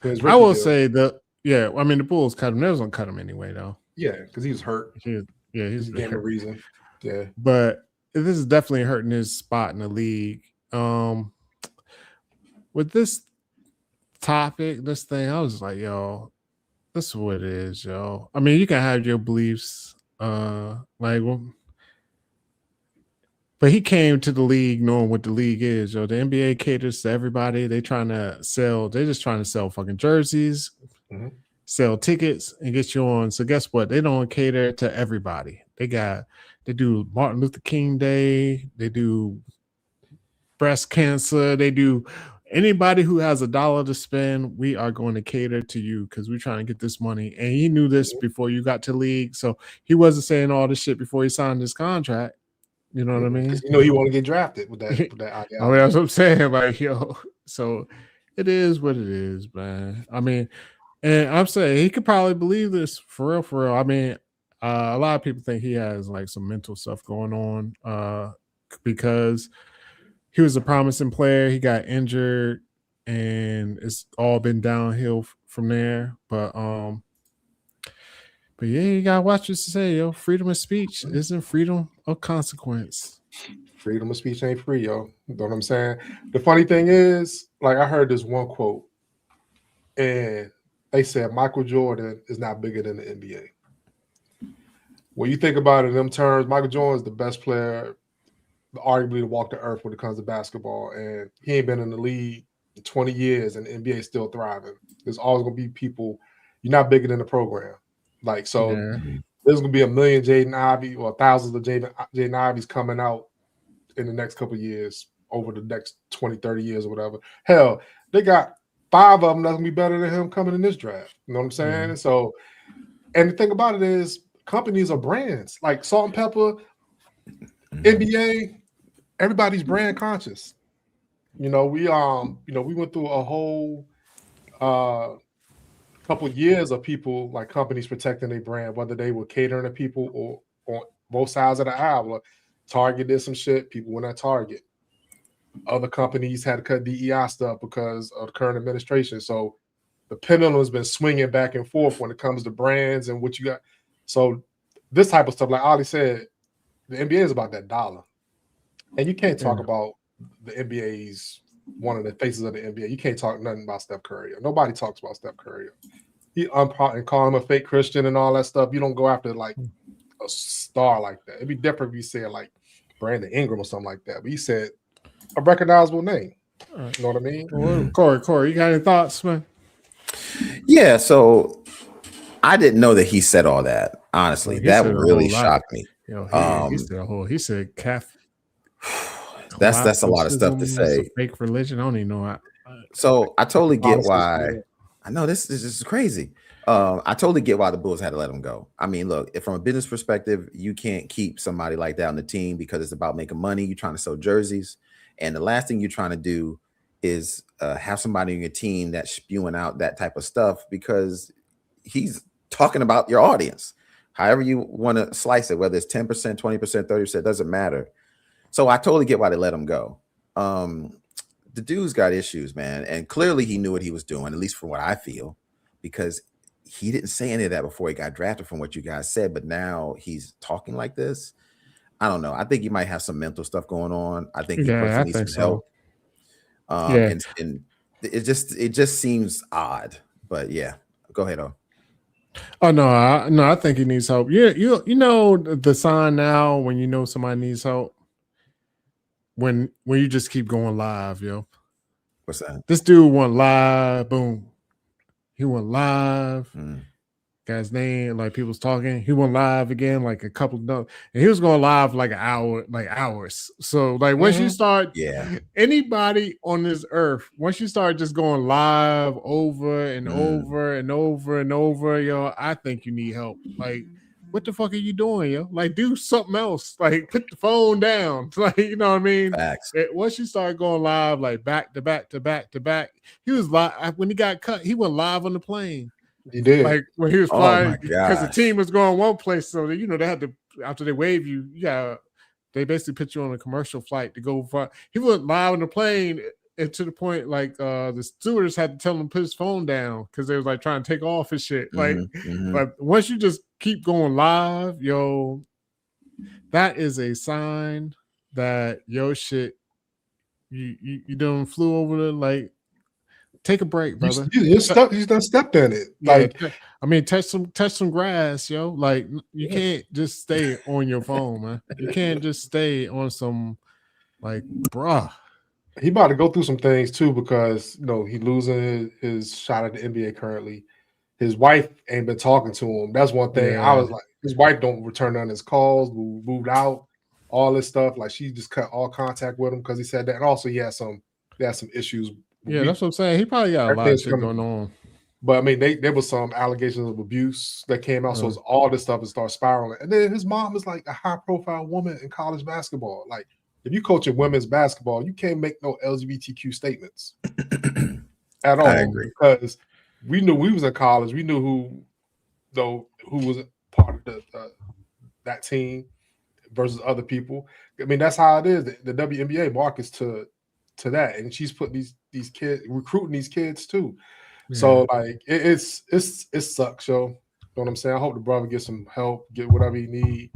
[SPEAKER 2] I will say that, I mean, the Bulls cut him. They was gonna cut him anyway, though.
[SPEAKER 3] Yeah, because he was hurt.
[SPEAKER 2] He's
[SPEAKER 3] gave a reason. Yeah,
[SPEAKER 2] but this is definitely hurting his spot in the league. With this topic, this thing, I was like, yo, this is what it is, yo. I mean, you can have your beliefs, but he came to the league knowing what the league is, yo. The NBA caters to everybody. They're just trying to sell fucking jerseys, sell tickets, and get you on. So guess what? They don't cater to everybody. They do Martin Luther King Day, they do breast cancer, they do anybody who has $1 to spend. We are going to cater to you because we're trying to get this money. And he knew this before you got to league, so he wasn't saying all this shit before he signed his contract. You know what I mean?
[SPEAKER 3] Because he want to get drafted with that ideology.
[SPEAKER 2] I mean, that's what I'm saying. Like, yo, so it is what it is, man. I mean, and I'm saying he could probably believe this for real. I mean, a lot of people think he has like some mental stuff going on because he was a promising player. He got injured, and it's all been downhill from there. But yeah, you gotta watch what you say, yo. Freedom of speech isn't freedom of consequence.
[SPEAKER 3] Freedom of speech ain't free, yo. You know what I'm saying? The funny thing is, like, I heard this one quote, and they said Michael Jordan is not bigger than the NBA. When you think about it in them terms, Michael Jordan is the best player, arguably, to walk the earth when it comes to basketball, and he ain't been in the league in 20 years, and the NBA is still thriving. There's always gonna be people. You're not bigger than the program. Like, so there's going to be a million Jaden Ivey or thousands of Jaden Iveys coming out in the next couple of years, over the next 20, 30 years or whatever. Hell, they got 5 of them that's going to be better than him coming in this draft. You know what I'm saying? So, and the thing about it is companies are brands. Like Salt and Pepper, NBA, everybody's brand conscious. We went through a whole couple of years of people, like companies protecting their brand, whether they were catering to people or on both sides of the aisle. Target did some shit, people went at Target. Other companies had to cut DEI stuff because of the current administration. So the pendulum has been swinging back and forth when it comes to brands and what you got. So this type of stuff, like Ali said, the NBA is about that dollar. And you can't talk about the NBA's one of the faces of the NBA. You can't talk nothing about Steph Curry. Nobody talks about Steph Curry. And call him a fake Christian and all that stuff. You don't go after like a star like that. It'd be different if you said like Brandon Ingram or something like that. But you said a recognizable name. You know what I mean?
[SPEAKER 2] Corey, you got any thoughts, man?
[SPEAKER 1] Yeah, so I didn't know that he said all that. Honestly, that really shocked me.
[SPEAKER 2] He said calf.
[SPEAKER 1] That's a lot of stuff to say.
[SPEAKER 2] Fake religion. I don't even know.
[SPEAKER 1] So I totally get why. I know this is crazy. I totally get why the Bulls had to let him go. I mean, look, if from a business perspective, you can't keep somebody like that on the team because it's about making money. You're trying to sell jerseys, and the last thing you're trying to do is have somebody on your team that's spewing out that type of stuff because he's talking about your audience. However you want to slice it, whether it's 10%, 20%, 30%, doesn't matter. So I totally get why they let him go. The dude's got issues, man, and clearly he knew what he was doing, at least from what I feel, because he didn't say any of that before he got drafted from what you guys said, but now he's talking like this. I don't know. I think he might have some mental stuff going on. I think he personally needs some help. And it just seems odd. But yeah, go ahead.
[SPEAKER 2] Oh no, I think he needs help. Yeah, you know the sign now when you know somebody needs help. When you just keep going live, yo.
[SPEAKER 1] What's that?
[SPEAKER 2] This dude went live, boom. He went live. Got his name, like people's talking. He went live again, like a couple of, and he was going live like an hour, like hours. So, like once you start, anybody on this earth, once you start just going live over and over and over and over, yo, I think you need help. Like, what the fuck are you doing, yo? Like, do something else. Like, put the phone down. Like, you know what I mean?
[SPEAKER 1] Facts.
[SPEAKER 2] Once you start going live, like back to back to back to back, he was live when he got cut. He went live on the plane.
[SPEAKER 3] He did.
[SPEAKER 2] Like when he was flying because the team was going one place. So they, they had to, after they wave you, they basically put you on a commercial flight to go far. He went live on the plane and to the point like the stewardess had to tell him to put his phone down because they was like trying to take off his shit. Like, but once you just keep going live, yo, that is a sign that your shit, you done flew over the like. Take a break, brother.
[SPEAKER 3] You're stuck. He's done stepped in it. Like,
[SPEAKER 2] I mean, touch some grass, yo. Like, you can't just stay on your phone, man. You can't just stay on some, like, bruh.
[SPEAKER 3] He about to go through some things too because he losing his shot at the NBA currently. His wife ain't been talking to him. That's one thing. I was like, his wife don't return on his calls. Moved out, all this stuff. Like, she just cut all contact with him because he said that. And also, he had some issues.
[SPEAKER 2] Yeah, that's what I'm saying. He probably got a lot of shit going on.
[SPEAKER 3] But I mean, there was some allegations of abuse that came out. So all this stuff is start spiraling. And then his mom is like a high-profile woman in college basketball. Like, if you coach in women's basketball, you can't make no LGBTQ statements at all. I agree. Because we knew we was in college. We knew who was part of that team versus other people. I mean, that's how it is. The WNBA markets to that, and she's putting these kids, recruiting these kids too. So like it sucks, yo. You know what I'm saying? I hope the brother gets some help, get whatever he need,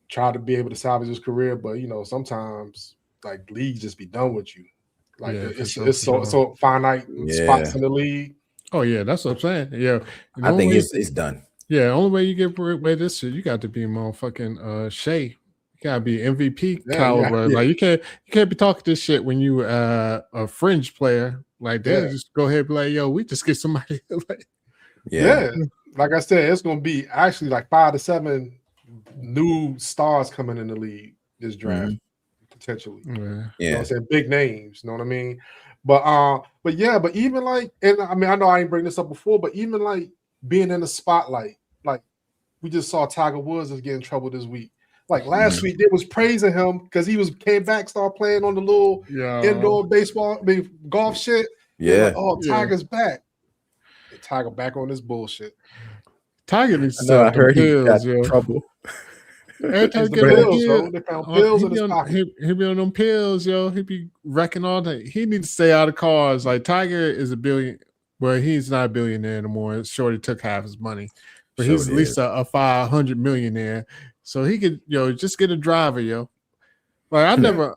[SPEAKER 3] try to be able to salvage his career. But sometimes like leagues just be done with you. Like it's so finite spots in the league.
[SPEAKER 2] Oh yeah, that's what I'm saying. Yeah,
[SPEAKER 1] I think it's done.
[SPEAKER 2] Yeah, the only way you get away this shit, you got to be motherfucking Shea. You gotta be MVP caliber. Like you can't be talking this shit when you a fringe player. Like they just go ahead and be like, yo, we just get somebody. Like,
[SPEAKER 3] like I said, it's gonna be actually like 5 to 7 new stars coming in the league this draft potentially. You know what I'm saying? Big names. You know what I mean? But even like, and I mean, I know I ain't bring this up before, but even like being in the spotlight, like we just saw Tiger Woods is getting in trouble this week. Like last week, they was praising him because he came back, started playing on the little indoor golf shit.
[SPEAKER 1] Yeah.
[SPEAKER 3] Like, Tiger's back. Tiger back on this bullshit.
[SPEAKER 2] Tiger needs to sell the pills,
[SPEAKER 1] he got trouble.
[SPEAKER 2] Every time he
[SPEAKER 3] they found pills in his pocket.
[SPEAKER 2] He be on them pills, yo. He be wrecking all day. He needs to stay out of cars. Like Tiger is a billion. Well, he's not a billionaire anymore. Shorty took half his money, but he's at least a 500 millionaire. So he could, just get a driver, yo. Like I never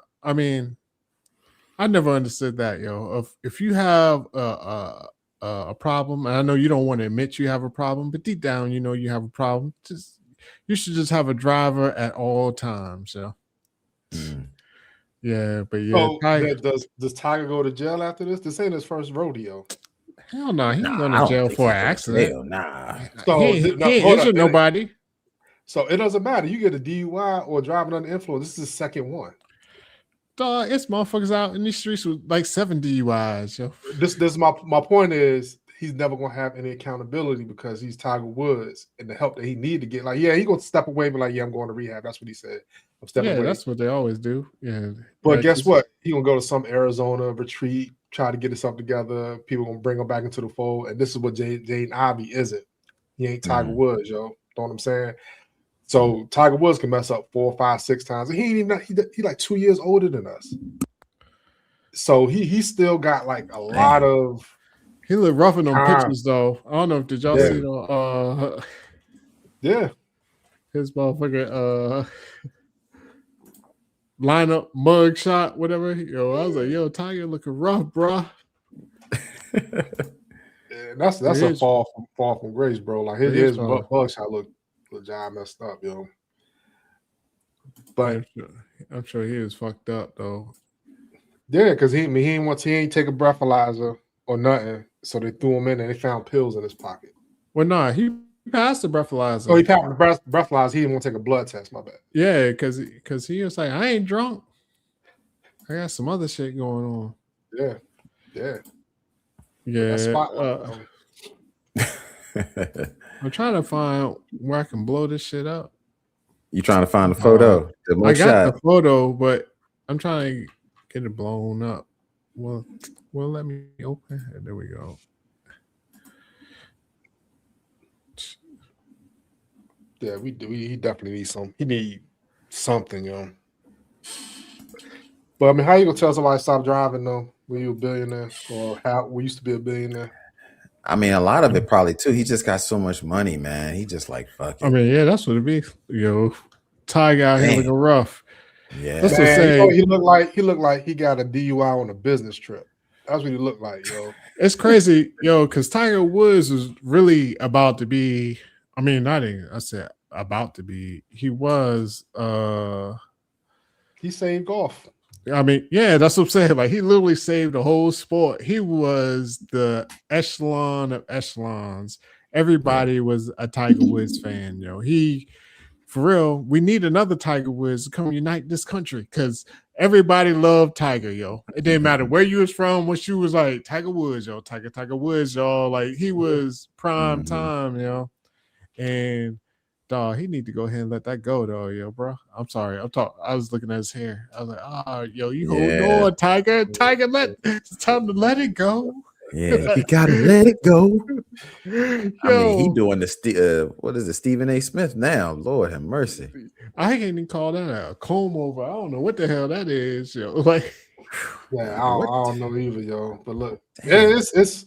[SPEAKER 2] understood that, yo. If you have a problem, and I know you don't want to admit you have a problem, but deep down, you know you have a problem. You should just have a driver at all times, yo. Yeah, but yeah.
[SPEAKER 3] So does Tiger go to jail after this? This ain't his first rodeo.
[SPEAKER 2] Hell no, he ain't going to jail for an accident.
[SPEAKER 1] Hell nah.
[SPEAKER 2] So he ain't injured nobody.
[SPEAKER 3] So it doesn't matter. You get a DUI or driving under influence. This is the second one.
[SPEAKER 2] It's motherfuckers out in these streets with like 7 DUIs, yo.
[SPEAKER 3] This my point is he's never gonna have any accountability because he's Tiger Woods and the help that he need to get. Like, yeah, he gonna step away, but like, yeah, I'm going to rehab. That's what he said. I'm stepping away.
[SPEAKER 2] That's what they always do. Yeah.
[SPEAKER 3] But guess what? He gonna go to some Arizona retreat, try to get himself together. People gonna bring him back into the fold, and this is what Jaden Ivey isn't. He ain't Tiger Woods, yo. Know what I'm saying? So Tiger Woods can mess up 4, 5, 6 times. And he ain't even he like 2 years older than us. So he still got like a lot of.
[SPEAKER 2] He looked rough in them pictures though. I don't know if did y'all see the his motherfucking lineup mug shot, whatever. I was like, yo, Tiger looking rough, bro.
[SPEAKER 3] That's a fall from grace, bro. Like his bug shot look legit messed up, yo. But
[SPEAKER 2] I'm sure he was fucked up though.
[SPEAKER 3] Yeah, because he ain't take a breathalyzer or nothing. So they threw him in and they found pills in his pocket.
[SPEAKER 2] Well, nah, he passed the breathalyzer.
[SPEAKER 3] Oh, he passed the breathalyzer. He didn't want to take a blood test. My bad.
[SPEAKER 2] Yeah, because he was like, I ain't drunk. I got some other shit going on.
[SPEAKER 3] Yeah.
[SPEAKER 2] I'm trying to find where I can blow this shit up.
[SPEAKER 1] You trying to find the photo?
[SPEAKER 2] I got the photo, but I'm trying to get it blown up. Well, let me open it. There we go.
[SPEAKER 3] Yeah, we do. He definitely needs some. He need something, yo. But I mean, how you gonna tell somebody to stop driving though? When you a billionaire, or how we used to be a billionaire?
[SPEAKER 1] I mean, a lot of it probably too. He just got so much money, man. He just like fuck it.
[SPEAKER 2] I mean, yeah, that's what it be. Tiger out here looking rough.
[SPEAKER 1] Yeah,
[SPEAKER 3] that's what I'm saying. He looked like he got a DUI on a business trip. That's what he looked like, yo.
[SPEAKER 2] It's crazy, because Tiger Woods was really about to be. I mean, I said about to be. He was.
[SPEAKER 3] He saved golf.
[SPEAKER 2] I mean, yeah, that's what I'm saying. Like, he literally saved the whole sport. He was the echelon of echelons. Everybody was a Tiger Woods fan, He, for real, we need another Tiger Woods to come unite this country because everybody loved Tiger, It didn't matter where you was from, what you was like, Tiger Woods, Tiger Woods, y'all. Like, he was prime time, And dog, he need to go ahead and let that go, though, bro. I'm sorry. I was looking at his hair. I was like, you hold on, Tiger. Tiger, it's time to let it go.
[SPEAKER 1] Yeah, he gotta let it go. I mean, he doing the what is it, Stephen A. Smith now? Lord have mercy.
[SPEAKER 2] I can't even call that a comb over. I don't know what the hell that is, Like,
[SPEAKER 3] yeah, I don't know either, yo. But look, it's.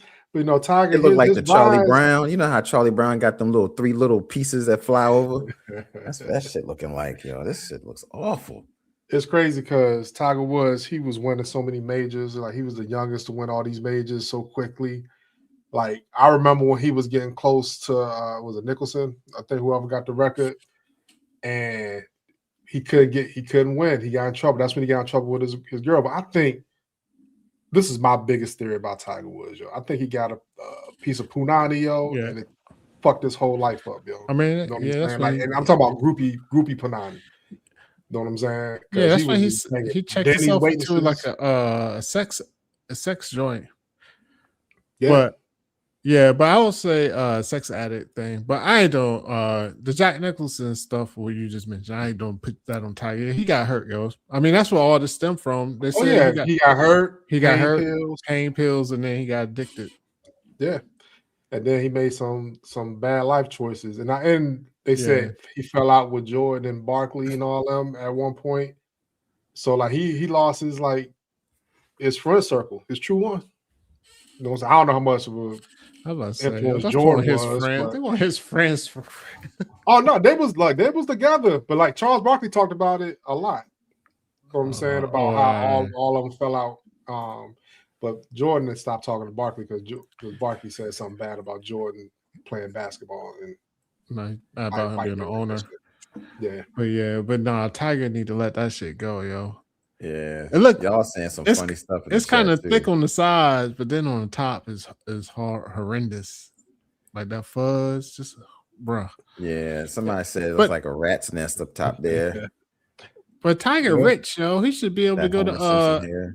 [SPEAKER 3] Tiger.
[SPEAKER 1] It looked like the Charlie Brown. You know how Charlie Brown got them 3 little pieces that fly over? That's what that shit looking like, yo. This shit looks awful.
[SPEAKER 3] It's crazy because Tiger Woods, he was winning so many majors. Like, he was the youngest to win all these majors so quickly. Like, I remember when he was getting close to, was it Nicholson? I think whoever got the record. And he couldn't win. He got in trouble. That's when he got in trouble with his girl. But I think this is my biggest theory about Tiger Woods, yo. I think he got a piece of punani, yo, and it fucked his whole life up, yo.
[SPEAKER 2] I mean,
[SPEAKER 3] you know what I'm saying? And I'm talking about groupie punani. You know what I'm saying?
[SPEAKER 2] Yeah, that's why he checked himself into like a sex joint.
[SPEAKER 3] Yeah.
[SPEAKER 2] But I would say sex addict thing. But I don't the Jack Nicholson stuff where you just mentioned, I don't put that on Tiger. He got hurt, yo. I mean, that's where all this stemmed from. They said
[SPEAKER 3] he got hurt.
[SPEAKER 2] He got hurt, pain pills, and then he got addicted.
[SPEAKER 3] Yeah. And then he made some bad life choices. And they said he fell out with Jordan and Barkley and all them at one point. So like he lost his friend circle, his true one. I don't know how much of a influence Jordan was.
[SPEAKER 2] They want his friends for
[SPEAKER 3] Oh no, they was together, but like Charles Barkley talked about it a lot. You know what I'm saying about how all of them fell out. But Jordan had stopped talking to Barkley because Barkley said something bad about Jordan playing basketball and
[SPEAKER 2] about him being the owner.
[SPEAKER 3] Yeah.
[SPEAKER 2] But nah, Tiger need to let that shit go, yo.
[SPEAKER 1] Yeah.
[SPEAKER 2] And look,
[SPEAKER 1] y'all saying some funny stuff.
[SPEAKER 2] It's kind of thick on the sides, but then on the top is horrendous. Like that fuzz, just bruh.
[SPEAKER 1] Yeah, somebody said it was like a rat's nest up top there.
[SPEAKER 2] But Tiger rich, yo. He should be able to go to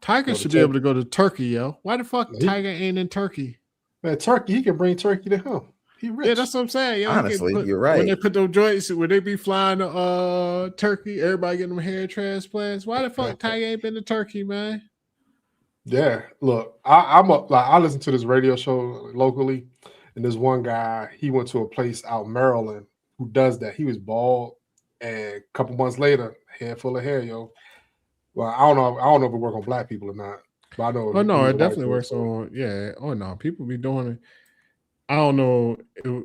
[SPEAKER 2] Tiger should be able to go to Turkey, yo. Why the fuck Tiger ain't in Turkey?
[SPEAKER 3] Man, Turkey, he can bring Turkey to him. He rich.
[SPEAKER 2] Yeah, that's what I'm saying. Yo,
[SPEAKER 1] Honestly, you're right.
[SPEAKER 2] When they put those joints, when they be flying to Turkey, everybody getting them hair transplants. Why the fuck Tiger ain't been to Turkey, man?
[SPEAKER 3] Yeah, look, I listen to this radio show locally, and there's one guy, he went to a place out in Maryland who does that. He was bald, and a couple months later, head full of hair, yo. Well, I don't know if it work on black people or not, but I know.
[SPEAKER 2] Oh no, it definitely works on. Yeah. Oh no, people be doing it. I don't know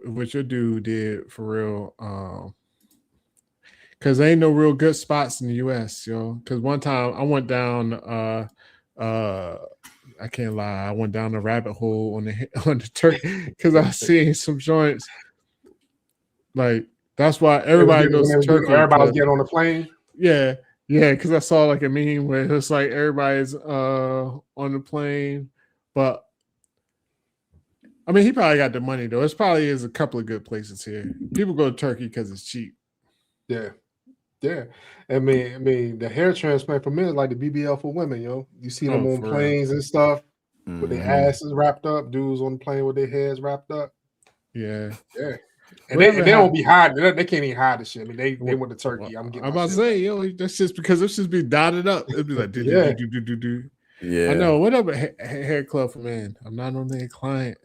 [SPEAKER 2] what your dude did for real. Because there ain't no real good spots in the US, yo. Because one time I went down I can't lie, I went down the rabbit hole on the Turkey because I was seeing some joints. Like that's why everybody goes to Turkey.
[SPEAKER 3] Everybody was getting on the plane.
[SPEAKER 2] Yeah, because I saw like a meme where it's like everybody's on the plane, but I mean he probably got the money though. It's probably is a couple of good places here. People go to Turkey because it's cheap.
[SPEAKER 3] Yeah. Yeah, I mean, the hair transplant for men is like the BBL for women, yo. You see them on planes and stuff with their asses wrapped up. Dudes on the plane with their heads wrapped up.
[SPEAKER 2] Yeah.
[SPEAKER 3] And they don't be hiding. They can't even hide the shit. I mean, they went to Turkey. I'm about
[SPEAKER 2] to say, yo, that's just because it's just be dotted up. It'd be like, do.
[SPEAKER 1] Yeah.
[SPEAKER 2] I know. What up, hair club for men? I'm not only a client.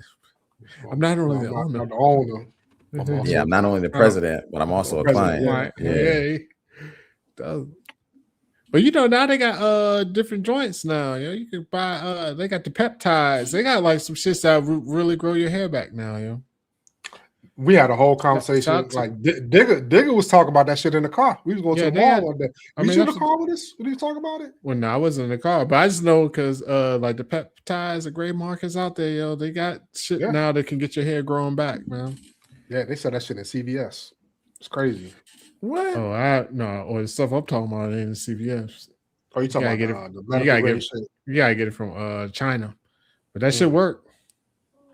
[SPEAKER 2] I'm not only the owner.
[SPEAKER 3] I'm the owner.
[SPEAKER 1] I'm not only the president, but I'm also a client.
[SPEAKER 2] Yeah. But you know now they got different joints now. You know, you can buy they got the peptides. They got like some shits that really grow your hair back now, yo.
[SPEAKER 3] We had a whole conversation. Like Digger was talking about that shit in the car. We was going to the mall one day. You in the car with us? What did you talk about it?
[SPEAKER 2] Well, no, I wasn't in the car, but I just know because like the peptides, the gray markers out there, yo, they got shit now that can get your hair growing back, man.
[SPEAKER 3] Yeah, they said that shit in CVS. It's crazy.
[SPEAKER 2] What? Oh, or the stuff I'm talking about in CVS.
[SPEAKER 3] Oh, you talking about the medical shit?
[SPEAKER 2] You gotta get it from China, but that should work.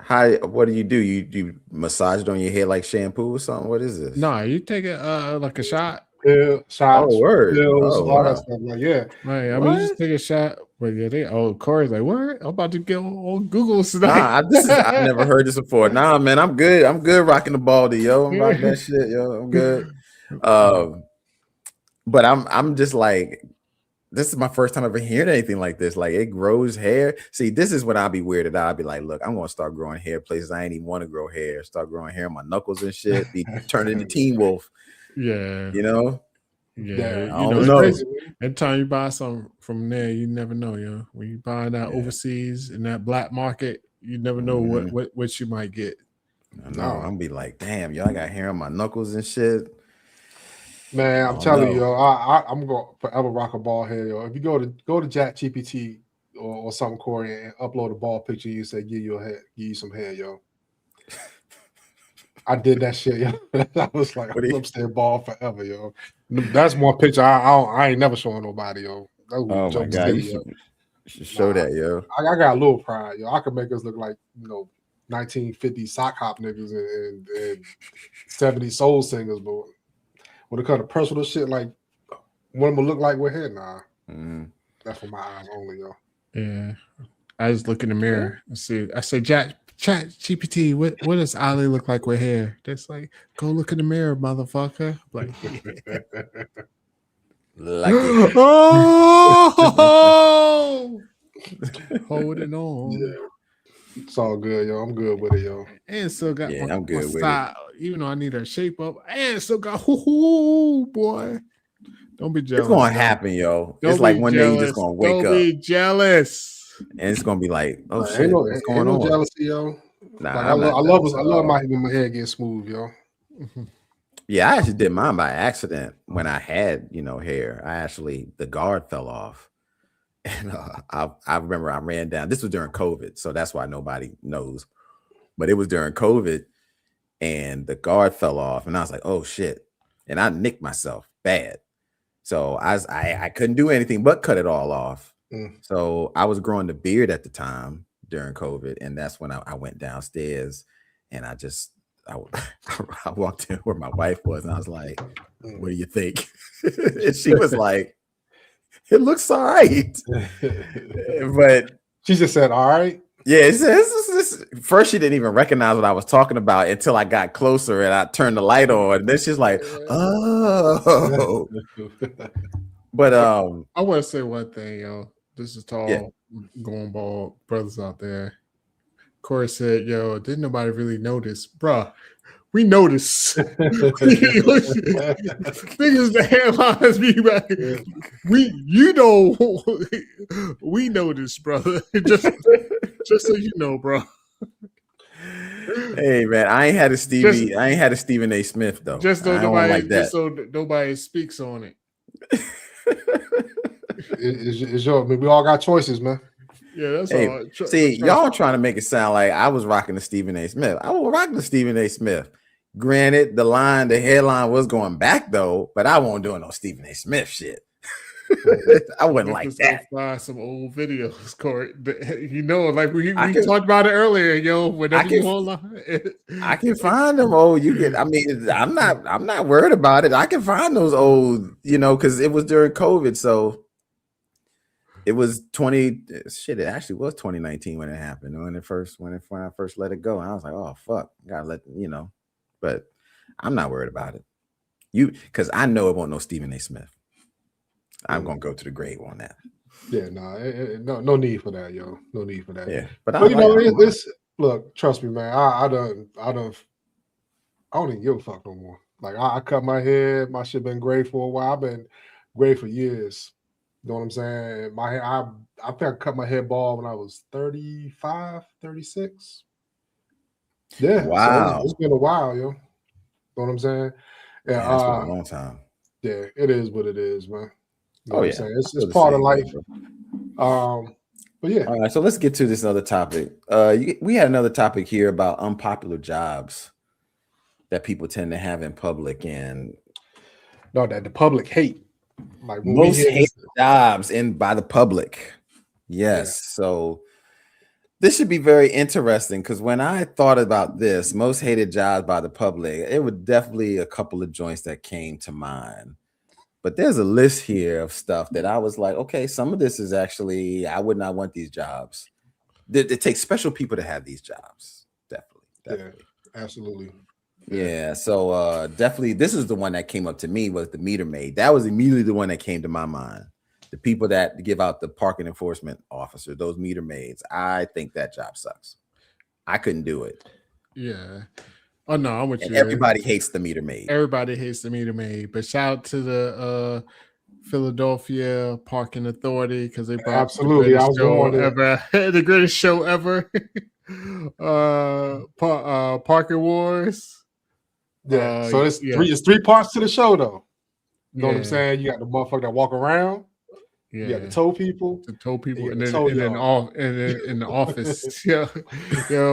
[SPEAKER 1] What do? You massage it on your head like shampoo or something? What is this?
[SPEAKER 2] No, you take it like a shot.
[SPEAKER 3] Yeah, shots.
[SPEAKER 1] Oh, word.
[SPEAKER 3] Pills, all that stuff. Like, yeah.
[SPEAKER 2] Right. I mean, just take a shot. But yeah, Corey's like, what? I'm about to get on Google tonight.
[SPEAKER 1] I've never heard this before. Nah, man, I'm good. I'm good rocking the baldy, yo. I'm rocking that shit, yo. I'm good. But I'm just like, this is my first time ever hearing anything like this. Like it grows hair. See, this is when I'll be weirded out. I'll be like, look, I'm gonna start growing hair places I ain't even want to grow hair. Start growing hair on my knuckles and shit. Be turning into Teen Wolf.
[SPEAKER 2] Yeah.
[SPEAKER 1] You know?
[SPEAKER 2] Yeah.
[SPEAKER 1] I don't know.
[SPEAKER 2] Every time you buy something from there, you never know, yo. When you buy that overseas in that black market, you never know what you might get.
[SPEAKER 1] I know. I'm gonna be like, damn, yo, I got hair on my knuckles and shit.
[SPEAKER 3] Man, I'm telling you, yo, I'm gonna forever rock a bald head, yo. If you go to ChatGPT or something, Corey, and upload a bald picture, you say give you some hair, yo. I did that shit, yo. I was like, I'm staying bald forever, yo. That's one picture I ain't never showing nobody, yo.
[SPEAKER 1] Oh my god, you should show that, yo.
[SPEAKER 3] I got a little pride, yo. I could make us look like 1950 sock hop niggas and 70 soul singers, but when it comes to personal shit, like what I'm gonna look like with hair, nah. That's for my eyes only, yo.
[SPEAKER 2] Yeah, I just look in the mirror and see. I say, Chat GPT, what does Ali look like with hair? That's like, go look in the mirror, motherfucker. Like, holding on.
[SPEAKER 3] Yeah. It's all good, yo. I'm good with it, yo.
[SPEAKER 2] And still got
[SPEAKER 1] I'm good with
[SPEAKER 2] style, even though I need a shape up. And still got boy. Don't be jealous.
[SPEAKER 1] It's gonna happen, yo. It's like one day you're just gonna wake up.
[SPEAKER 2] Don't be jealous.
[SPEAKER 1] And it's gonna be like, oh shit, what's going on?
[SPEAKER 3] Jealousy, yo.
[SPEAKER 1] Nah,
[SPEAKER 3] like, I love my hair getting smooth, yo.
[SPEAKER 1] Yeah, I actually did mine by accident when I had, hair. The guard fell off. And I remember I ran down. This was during COVID, so that's why nobody knows. But it was during COVID, and the guard fell off, and I was like, "Oh shit!" And I nicked myself bad, so I couldn't do anything but cut it all off. So I was growing the beard at the time during COVID, and that's when I went downstairs, and I walked in where my wife was, and I was like, "What do you think?" And she was like, "It looks all right." But
[SPEAKER 3] she just said, "All right."
[SPEAKER 1] Yeah, first she didn't even recognize what I was talking about until I got closer and I turned the light on. And then she's like, "Oh." But
[SPEAKER 2] I want to say one thing, yo. This is
[SPEAKER 1] yeah.
[SPEAKER 2] tall, going bald brothers out there. Corey said, "Yo, didn't nobody really notice, bruh? We noticed. Niggas, the headlines be back. We noticed, brother. just so you know, bro.
[SPEAKER 1] Hey man, I ain't had a Stephen A. Smith though.
[SPEAKER 2] Just so
[SPEAKER 1] I don't like that.
[SPEAKER 2] Just so nobody speaks on it.
[SPEAKER 3] It's your. I mean, we all got choices, man.
[SPEAKER 2] Yeah, that's all.
[SPEAKER 1] See, y'all trying to make it sound like I was rocking the Stephen A. Smith. I was rocking the Stephen A. Smith. Granted, the headline was going back though, but I won't do no Stephen A. Smith shit. I wouldn't like that.
[SPEAKER 2] Find some old videos, Corey. You know, like we talked about it earlier, yo. Whenever you online,
[SPEAKER 1] I can find them. Oh, you can. I mean, I'm not worried about it. I can find those old, because it was during COVID, so it was 20. Shit, it actually was 2019 when it happened. When I first let it go, and I was like, oh fuck, gotta let But I'm not worried about it. Because I know it won't no Stephen A. Smith. I'm gonna go to the grave on that.
[SPEAKER 3] Yeah, no need for that, yo. No need for that.
[SPEAKER 1] Yeah,
[SPEAKER 3] but look, trust me, man. I don't even give a fuck no more. Like I cut my hair, my shit been gray for a while. I've been gray for years. You know what I'm saying? My hair, I think I cut my hair bald when I was 35, 36. Yeah,
[SPEAKER 1] wow,
[SPEAKER 3] so it's been a while, yo. You know what I'm saying? Yeah,
[SPEAKER 1] man, that's been a long time.
[SPEAKER 3] Yeah, it is what it is, man. You know what I'm saying? It's part of life. But yeah.
[SPEAKER 1] All right, so let's get to this other topic. We had another topic here about unpopular jobs that people tend to have in public, and
[SPEAKER 3] that the public hate.
[SPEAKER 1] Like most hated jobs by the public. Yes. Yeah. So this should be very interesting because when I thought about this, most hated jobs by the public, it was definitely a couple of joints that came to mind. But there's a list here of stuff that I was like, okay, some of this is actually, I would not want these jobs. It takes special people to have these jobs. Definitely.
[SPEAKER 3] Yeah, absolutely.
[SPEAKER 1] Yeah. So definitely, this is the one that came up to me was the meter maid. That was immediately the one that came to my mind. The people that give out the parking enforcement officer, those meter maids. I think that job sucks. I couldn't do it.
[SPEAKER 2] Yeah. Oh no, I'm with you.
[SPEAKER 1] Everybody hates the meter maid.
[SPEAKER 2] Everybody hates the meter maid. But shout out to the Philadelphia Parking Authority because they brought
[SPEAKER 3] absolutely
[SPEAKER 2] the greatest show ever. Parking Wars.
[SPEAKER 3] Yeah. So it's three parts to the show though. You know what I'm saying? You got the motherfucker that walk around. Yeah. You got the tow people.
[SPEAKER 2] And then in the office. Yeah.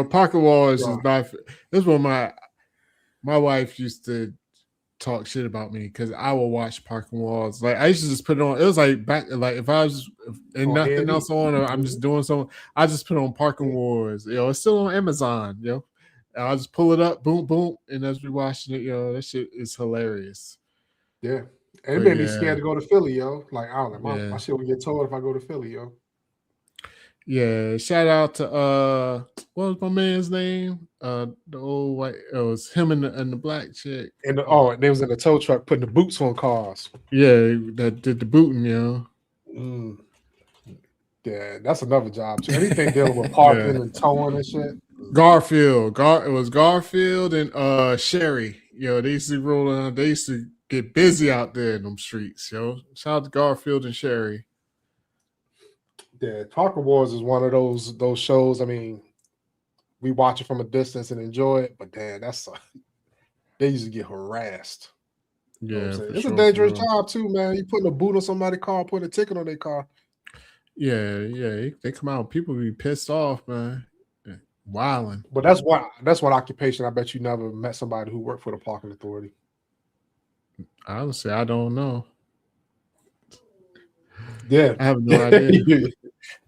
[SPEAKER 2] Parking Wars is not. This is when my wife used to talk shit about me because I will watch Parking Wars. Like I used to just put it on. It was like back, like if I was nothing else on, or I'm just doing something, I just put on Parking Wars. It's still on Amazon. And I'll just pull it up, boom, boom, and as we watching it, that shit is hilarious.
[SPEAKER 3] Yeah, and it made me scared to go to Philly, yo. Like I don't know, my shit would get towed if I go to Philly, yo.
[SPEAKER 2] Yeah, shout out to what was my man's name? The old white. It was him and the black chick.
[SPEAKER 3] And they was in the tow truck putting the boots on cars.
[SPEAKER 2] Yeah, that did the booting,
[SPEAKER 3] Yeah, that's another job too. Anything dealing with parking and towing and shit.
[SPEAKER 2] Garfield, it was Garfield and Sherry. They used to roll on. They used to get busy out there in them streets. Shout out to Garfield and Sherry.
[SPEAKER 3] Yeah, Parking Wars is one of those shows. I mean, we watch it from a distance and enjoy it, but damn, they used to get harassed.
[SPEAKER 2] Yeah,
[SPEAKER 3] it's a dangerous job too, man. You putting a boot on somebody's car, putting a ticket on their car.
[SPEAKER 2] Yeah, they come out. People be pissed off, man. Wilding.
[SPEAKER 3] But that's one occupation. I bet you never met somebody who worked for the parking authority.
[SPEAKER 2] Honestly, I don't know.
[SPEAKER 3] Yeah,
[SPEAKER 2] I have no idea.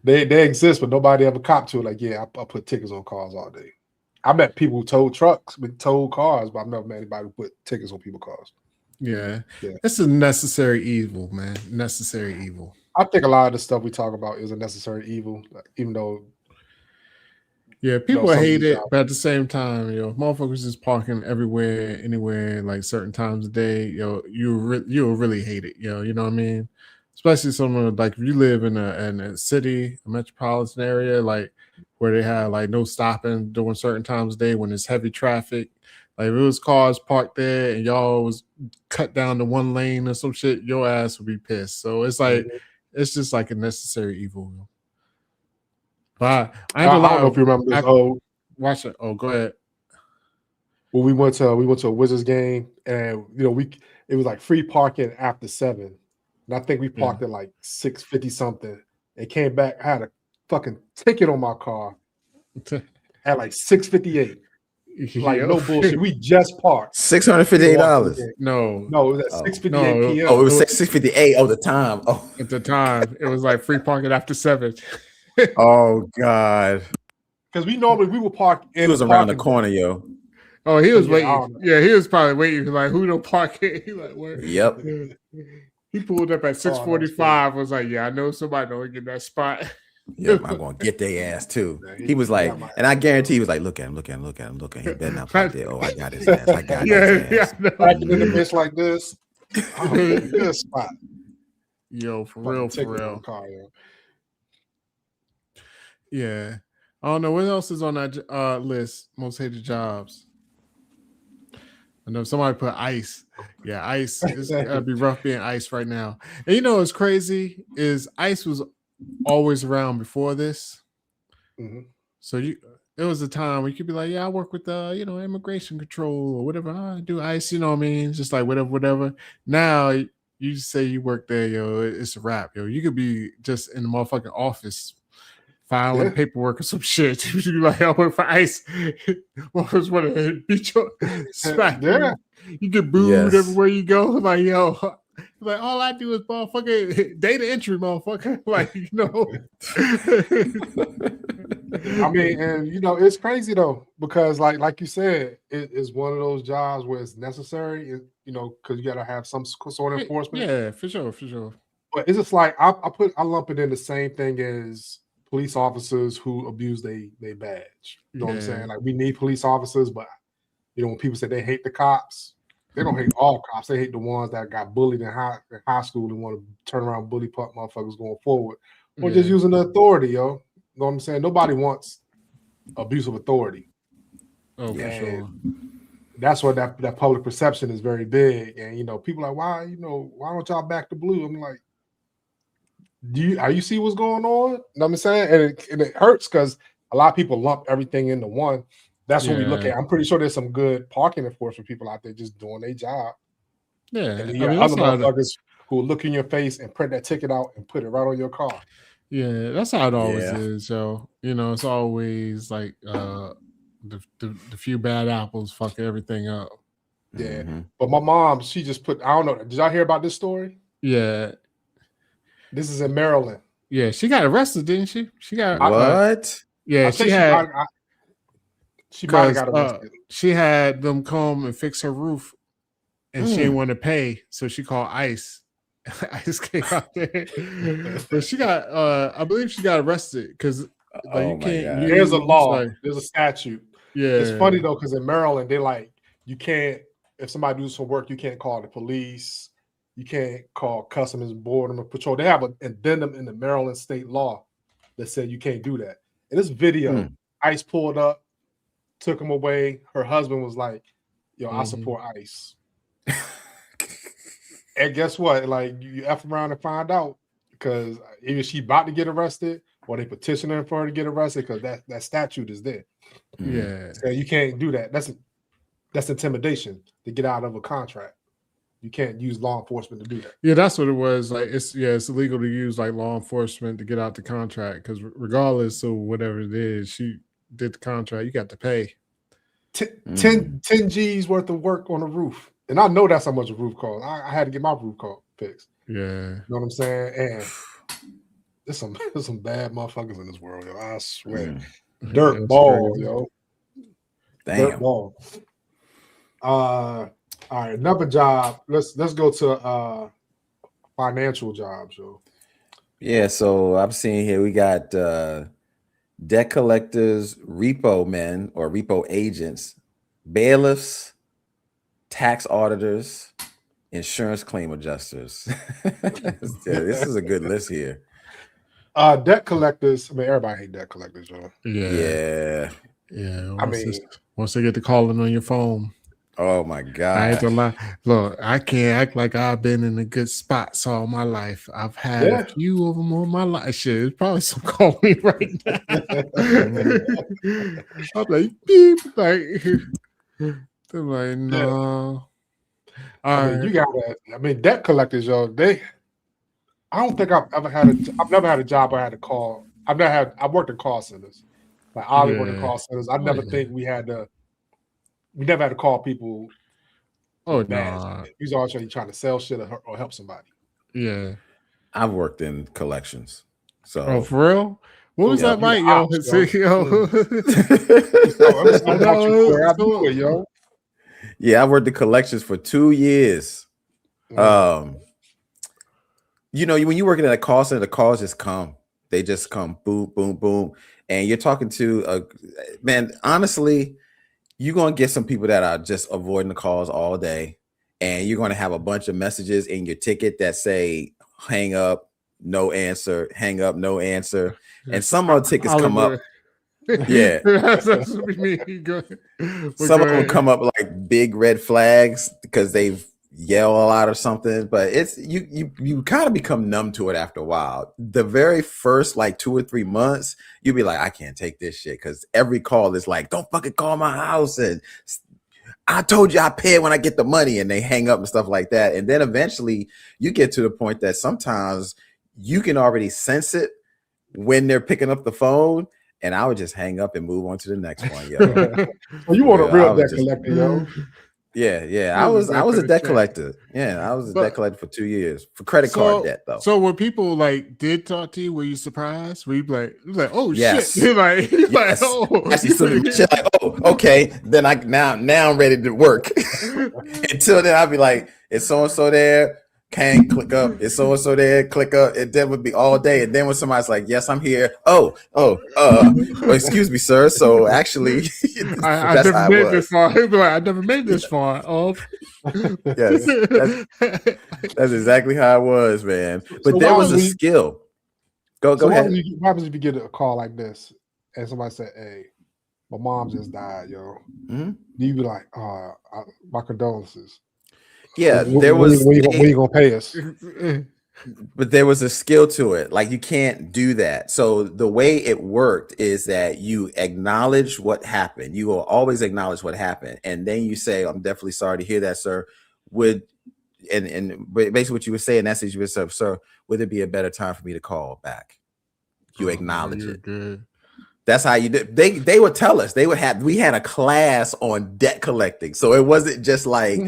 [SPEAKER 3] They exist, but nobody ever copped to it. Like, yeah, I put tickets on cars all day. I met people who towed trucks, but towed cars, but I've never met anybody who put tickets on people's cars.
[SPEAKER 2] Yeah. It's a necessary evil, man. Necessary evil.
[SPEAKER 3] I think a lot of the stuff we talk about is a necessary evil, even though
[SPEAKER 2] Yeah, people
[SPEAKER 3] some of
[SPEAKER 2] hate
[SPEAKER 3] these
[SPEAKER 2] it,
[SPEAKER 3] jobs.
[SPEAKER 2] but at the same time, motherfuckers is parking everywhere, anywhere, like certain times of day. You'll really hate it. You know what I mean? Especially someone like if you live in a city, a metropolitan area, like where they have like no stopping during certain times of day when there's heavy traffic. Like if it was cars parked there and y'all was cut down to one lane or some shit, your ass would be pissed. So it's like it's just like a necessary evil. But I ain't gonna lie.
[SPEAKER 3] I don't know if you remember this.
[SPEAKER 2] Watch it. Oh, go ahead.
[SPEAKER 3] Well, we went to a Wizards game, and it was like free parking after 7, and I think we parked at like 6:50 something. And came back. I had a fucking ticket on my car at like 6:58. Like no bullshit. We just parked.
[SPEAKER 1] $658.
[SPEAKER 3] No, it was at 6:58 p.m.
[SPEAKER 1] Oh, it was 6:58. Oh, the time. Oh,
[SPEAKER 2] at the time, it was like free parking after 7.
[SPEAKER 1] Oh God.
[SPEAKER 3] Because we would park in.
[SPEAKER 1] He was around the corner, yo.
[SPEAKER 2] Oh, he was waiting. Yeah, he was probably waiting. Like, who don't park it? He like, where?
[SPEAKER 1] Yep.
[SPEAKER 2] He pulled up at 6:45. Was like, yeah, I know somebody don't get that spot.
[SPEAKER 1] Yep, I'm gonna get their ass too. He was like, and I guarantee he was like, look at him. He better not park there. Oh, I got his ass. I got his ass.
[SPEAKER 3] Parking in the bitch like this. Oh, good spot.
[SPEAKER 2] Yo, for real.
[SPEAKER 3] Car, yo.
[SPEAKER 2] Yeah. I don't know what else is on that list. Most hated jobs. I know somebody put ICE. Yeah, ICE. It's gotta be rough being ICE right now. And you know what's crazy is ICE was always around before this.
[SPEAKER 3] Mm-hmm.
[SPEAKER 2] So it was a time where you could be like, yeah, I work with immigration control or whatever. I do ICE, you know what I mean? Just like whatever. Now you say you work there, yo, it's a wrap, yo. You could be just in the motherfucking office filing paperwork or some shit. You be like, I work for ICE. Motherfuckers want to beat your smack.
[SPEAKER 3] Yeah.
[SPEAKER 2] You get booed everywhere you go. Like, yo, like all I do is motherfucking data entry, motherfucker. Like,
[SPEAKER 3] I mean, and it's crazy though, because like you said, it is one of those jobs where it's necessary, because you gotta have some sort of enforcement.
[SPEAKER 2] Yeah, for sure.
[SPEAKER 3] But it's just like I lump it in the same thing as police officers who abuse their badge. You know what I'm saying? Like we need police officers, but when people say they hate the cops, they don't hate all cops. They hate the ones that got bullied in high school and want to turn around and bully motherfuckers going forward, or just using the authority, yo. You know what I'm saying? Nobody wants abuse of authority.
[SPEAKER 2] Oh, for sure.
[SPEAKER 3] That's where that public perception is very big, and people are like, why don't y'all back the blue? I'm like, are you see what's going on? You know what I'm saying? And it hurts because a lot of people lump everything into one. That's what we look at. I'm pretty sure there's some good parking enforcement people out there just doing their job.
[SPEAKER 2] Yeah.
[SPEAKER 3] And then you have other motherfuckers who will look in your face and print that ticket out and put it right on your car.
[SPEAKER 2] Yeah, that's how it always is. So, it's always like the few bad apples fuck everything up.
[SPEAKER 3] Yeah. Mm-hmm. But my mom, she just put, I don't know. Did y'all hear about this story?
[SPEAKER 2] Yeah.
[SPEAKER 3] This is in Maryland.
[SPEAKER 2] Yeah, she got arrested, didn't she? She got
[SPEAKER 1] what?
[SPEAKER 2] Yeah,
[SPEAKER 3] she might have got arrested.
[SPEAKER 2] She had them come and fix her roof, and she didn't want to pay, so she called ICE. ICE came out there, but she got. I believe she got arrested because you can't.
[SPEAKER 3] There's a law. There's a statute.
[SPEAKER 2] Yeah,
[SPEAKER 3] it's funny though because in Maryland they like you can't. If somebody does some work, you can't call the police. You can't call Customs and Border Patrol. They have an addendum in the Maryland state law that said you can't do that. In this video, ICE pulled up, took him away. Her husband was like, yo, I support ICE. And guess what? Like, you F around and find out because either she about to get arrested or they petitioning for her to get arrested because that statute is there.
[SPEAKER 2] Yeah.
[SPEAKER 3] So you can't do that. That's intimidation to get out of a contract. You can't use law enforcement to do that.
[SPEAKER 2] Yeah, that's what it was. Like, it's illegal to use like law enforcement to get out the contract because regardless of whatever it is, she did the contract. You got to pay
[SPEAKER 3] 10 G's worth of work on the roof, and I know that's how much a roof costs. I had to get my roof fixed.
[SPEAKER 2] Yeah,
[SPEAKER 3] you know what I'm saying. And there's some bad motherfuckers in this world, yo. I swear, dirt ball, yo.
[SPEAKER 1] Damn.
[SPEAKER 3] Dirt ball. All right, another job. Let's go to financial jobs, yo.
[SPEAKER 1] Yeah, so I'm seeing here we got debt collectors, repo men or repo agents, bailiffs, tax auditors, insurance claim adjusters. This is a good list here.
[SPEAKER 3] Debt collectors. I mean, everybody hate debt collectors, Joe.
[SPEAKER 1] Yeah.
[SPEAKER 2] Once they get to calling on your phone.
[SPEAKER 1] Oh my God.
[SPEAKER 2] I ain't gonna lie. Look, I can't act like I've been in a good spots all my life. I've had a few of them all my life. Shit, it's probably some calling me right now. I'm like, beep, like, they're like, no.
[SPEAKER 3] I mean, debt collectors, yo. I don't think I've never had a job where I had to call. I've worked in call centers. Like Ollie worked in call centers. I never think we never had to call people.
[SPEAKER 2] Oh no.
[SPEAKER 3] He was always trying to sell shit or help somebody.
[SPEAKER 2] Yeah.
[SPEAKER 1] I've worked in collections. So
[SPEAKER 2] for real? What was that like, yo?
[SPEAKER 3] Yo.
[SPEAKER 1] Yeah, I worked in collections for 2 years. When you're working at a call center, the calls just come. They just come, boom, boom, boom. And you're talking to man, honestly, you're going to get some people that are just avoiding the calls all day. And you're going to have a bunch of messages in your ticket that say, hang up, no answer, hang up, no answer. And some of the tickets come up. Yeah. Some of them come up like big red flags because they've yelled a lot or something, but it's you kind of become numb to it after a while. The very first like 2 or 3 months, you'll be like, I can't take this shit, because every call is like, don't fucking call my house, and I told you I pay when I get the money, and they hang up and stuff like that. And then eventually you get to the point that sometimes you can already sense it when they're picking up the phone, and I would just hang up and move on to the next one. Yo.
[SPEAKER 3] Well, you want a real debt collector, yo.
[SPEAKER 1] Yeah. I was a debt collector. Yeah, I was a debt collector for 2 years for credit card debt, though.
[SPEAKER 2] So when people like did talk to you, were you surprised? Were you like, oh
[SPEAKER 1] yes.
[SPEAKER 2] shit? Like, oh,
[SPEAKER 1] actually, shit, like, oh, okay. Then now I'm ready to work. Until then, I'd be like, is so and so there? Can't click up. Is so and so there? Click up. And then would be all day. And then when somebody's like, yes, I'm here. Excuse me, sir. So actually,
[SPEAKER 2] I never made this far. I never made this far. Oh,
[SPEAKER 1] yes, that's exactly how it was, man. But so there was a skill. Go ahead.
[SPEAKER 3] What happens if you get a call like this and somebody said, "Hey, my mom just died, yo"? Mm-hmm. You be like, my condolences.
[SPEAKER 1] Yeah, there was.
[SPEAKER 3] When you gonna pay us?
[SPEAKER 1] But there was a skill to it. Like, you can't do that. So the way it worked is that you acknowledge what happened. You will always acknowledge what happened, and then you say, "I'm definitely sorry to hear that, sir." And basically what you would say in that situation, you would say, "Sir, would it be a better time for me to call back?" You acknowledge it. Good. That's how you do. They would tell us. We had a class on debt collecting, so it wasn't just like.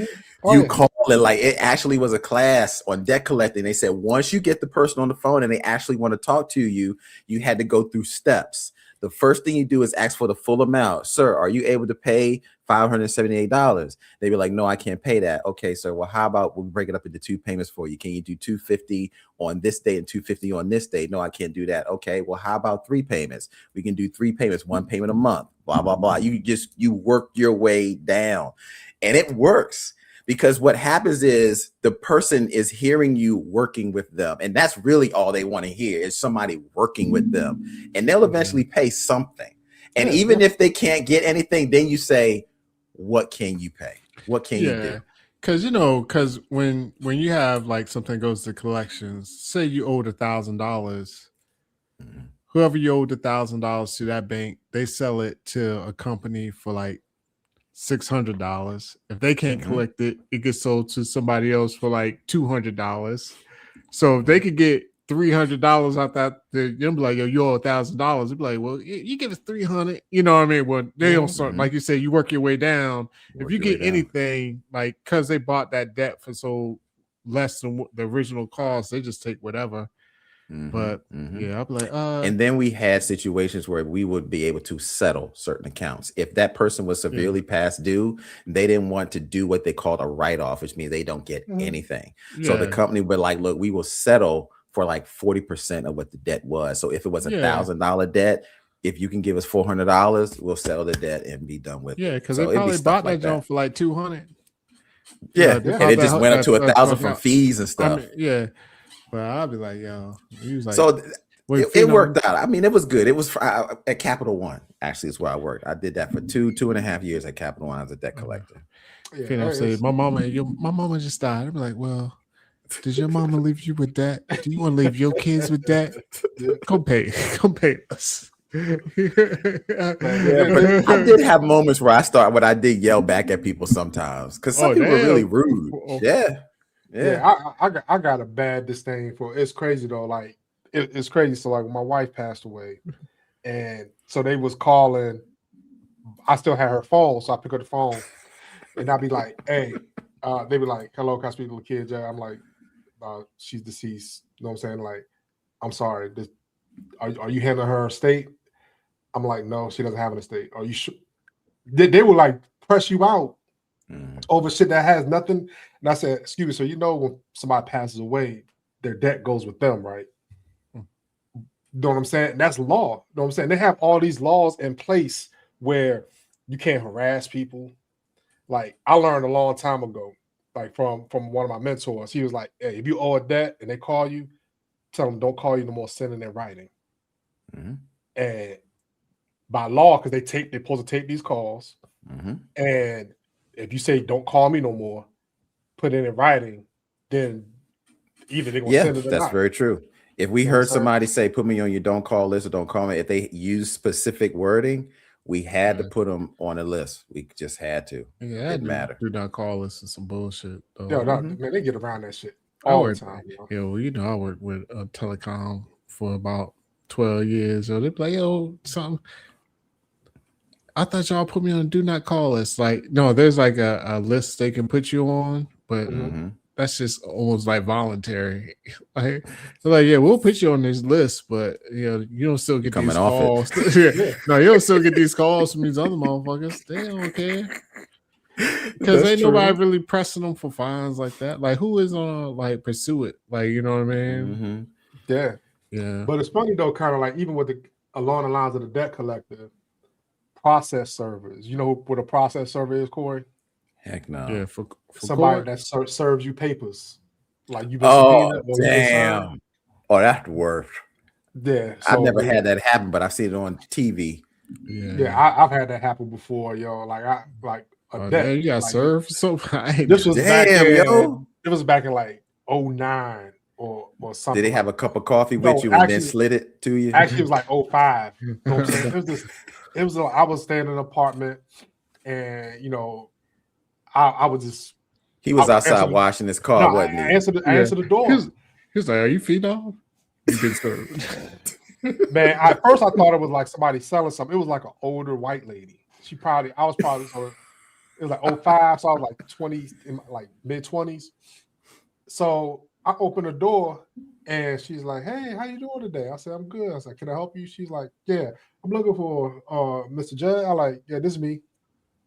[SPEAKER 1] You call it, like it actually was a class on debt collecting. They said once you get the person on the phone and they actually want to talk to you, you had to go through steps. The first thing you do is ask for the full amount. Sir, are you able to pay $578? They'd be like, no, I can't pay that. Okay, sir. Well, how about we break it up into 2 payments for you? Can you do $250 on this day and $250 on this day? No, I can't do that. Okay, well, how about 3 payments? We can do 3 payments, 1 payment a month, blah, blah, blah. You work your way down, and it works. Because what happens is the person is hearing you working with them. And that's really all they want to hear is somebody working with them. And they'll eventually pay something. And even if they can't get anything, then you say, what can you pay? What can you do?
[SPEAKER 2] Because when you have like something goes to collections, say you owed $1,000, whoever you owed $1,000 to, that bank, they sell it to a company for like $600. If they can't collect it, it gets sold to somebody else for like $200. So if they could get $300 out that, you'll be like, yo, you owe $1,000. They'll be like, well, you give us $300. You know what I mean? Well, they don't start, like you say, you work your way down. If you get anything, like, because they bought that debt for so less than the original cost, they just take whatever. But yeah, I'm like,
[SPEAKER 1] and then we had situations where we would be able to settle certain accounts. If that person was severely past due, they didn't want to do what they called a write-off, which means they don't get anything. So the company would like, look, we will settle for like 40% of what the debt was. So if it was $1,000 debt, if you can give us $400, we'll settle the debt and be done with it.
[SPEAKER 2] Yeah, because they probably bought that junk for like $200.
[SPEAKER 1] Yeah, and it just went up to $1,000 from fees and stuff.
[SPEAKER 2] Yeah, but I'll be like, yo, he was like,
[SPEAKER 1] so it worked out. I mean, it was good. It was at Capital One. Actually, is where I worked. I did that for 2.5 years at Capital One as a debt collector.
[SPEAKER 2] Say my mama just died. I'd be like, well, did your mama leave you with that? Do you want to leave your kids with that? Come pay us.
[SPEAKER 1] But I did have moments where I did yell back at people sometimes because some people were really rude.
[SPEAKER 3] I got a bad disdain for it's crazy though. Like it's crazy. So like when my wife passed away, and so they was calling. I still had her phone, so I pick up the phone, and I'd be like, "Hey," they be like, "Hello, can I speak to the kids?" I'm like, "She's deceased." You know what I'm saying? Like, I'm sorry. Are you handling her estate? I'm like, no, she doesn't have an estate. Are you sure? They will like press you out over shit that has nothing. And I said, excuse me, so you know when somebody passes away, their debt goes with them, right? You know what I'm saying? That's law. You know what I'm saying? They have all these laws in place where you can't harass people. Like I learned a long time ago, like from one of my mentors. He was like, hey, if you owe a debt and they call you, tell them don't call you no more, send it in writing. And by law, because they're supposed to take these calls. And if you say don't call me no more, put it in writing, then either they're gonna send it or
[SPEAKER 1] that's
[SPEAKER 3] not.
[SPEAKER 1] very true. If we heard somebody say put me on your don't call list or don't call me, if they use specific wording, we had to put them on a list. We just had to.
[SPEAKER 2] Yeah, didn't matter. Do not call us and some bullshit.
[SPEAKER 3] Yo, man, they get around that shit all the time.
[SPEAKER 2] Well, you know, I worked with telecom for about 12 years. So they're like, yo, something. I thought y'all put me on do not call us. Like, no, there's like a list they can put you on, but that's just almost like voluntary. Like, they're like, yeah, we'll put you on this list, but you don't still get these calls. No, you don't still get these calls from these other motherfuckers. They don't care. Because ain't nobody really pressing them for fines like that. Like, who is on like pursue it? Like, you know what I mean?
[SPEAKER 3] Yeah. But it's funny though, kind of like even with along the lines of the debt collector, process servers. You know what a process server is, Corey?
[SPEAKER 1] Heck no.
[SPEAKER 2] Yeah, for
[SPEAKER 3] somebody that serves you papers. Like you've been
[SPEAKER 1] damn. Oh, that's the worst.
[SPEAKER 3] Yeah.
[SPEAKER 1] So, I've never had that happen, but I've seen it on TV.
[SPEAKER 3] Yeah, I've had that happen before, yo. Like a debt.
[SPEAKER 2] You got served. So
[SPEAKER 3] this was it was back in like 2009 or something.
[SPEAKER 1] Did they have a cup of coffee with you and then slid it to you?
[SPEAKER 3] Actually, it was like 2005. You know what I'm saying? I was staying in an apartment, and I was just.
[SPEAKER 1] He was outside washing his car, wasn't he?
[SPEAKER 3] I answered the door.
[SPEAKER 2] He was like, "Are you feeding? You been served."
[SPEAKER 3] Man, at first I thought it was like somebody selling something. It was like an older white lady. I was probably it was like 2005, so I was like 20, in like mid-20s. So I opened the door and she's like, "Hey, how you doing today?" I said, "I'm good." I said, "Can I help you?" She's like, "Yeah, I'm looking for Mr. J." I'm like, "Yeah, this is me.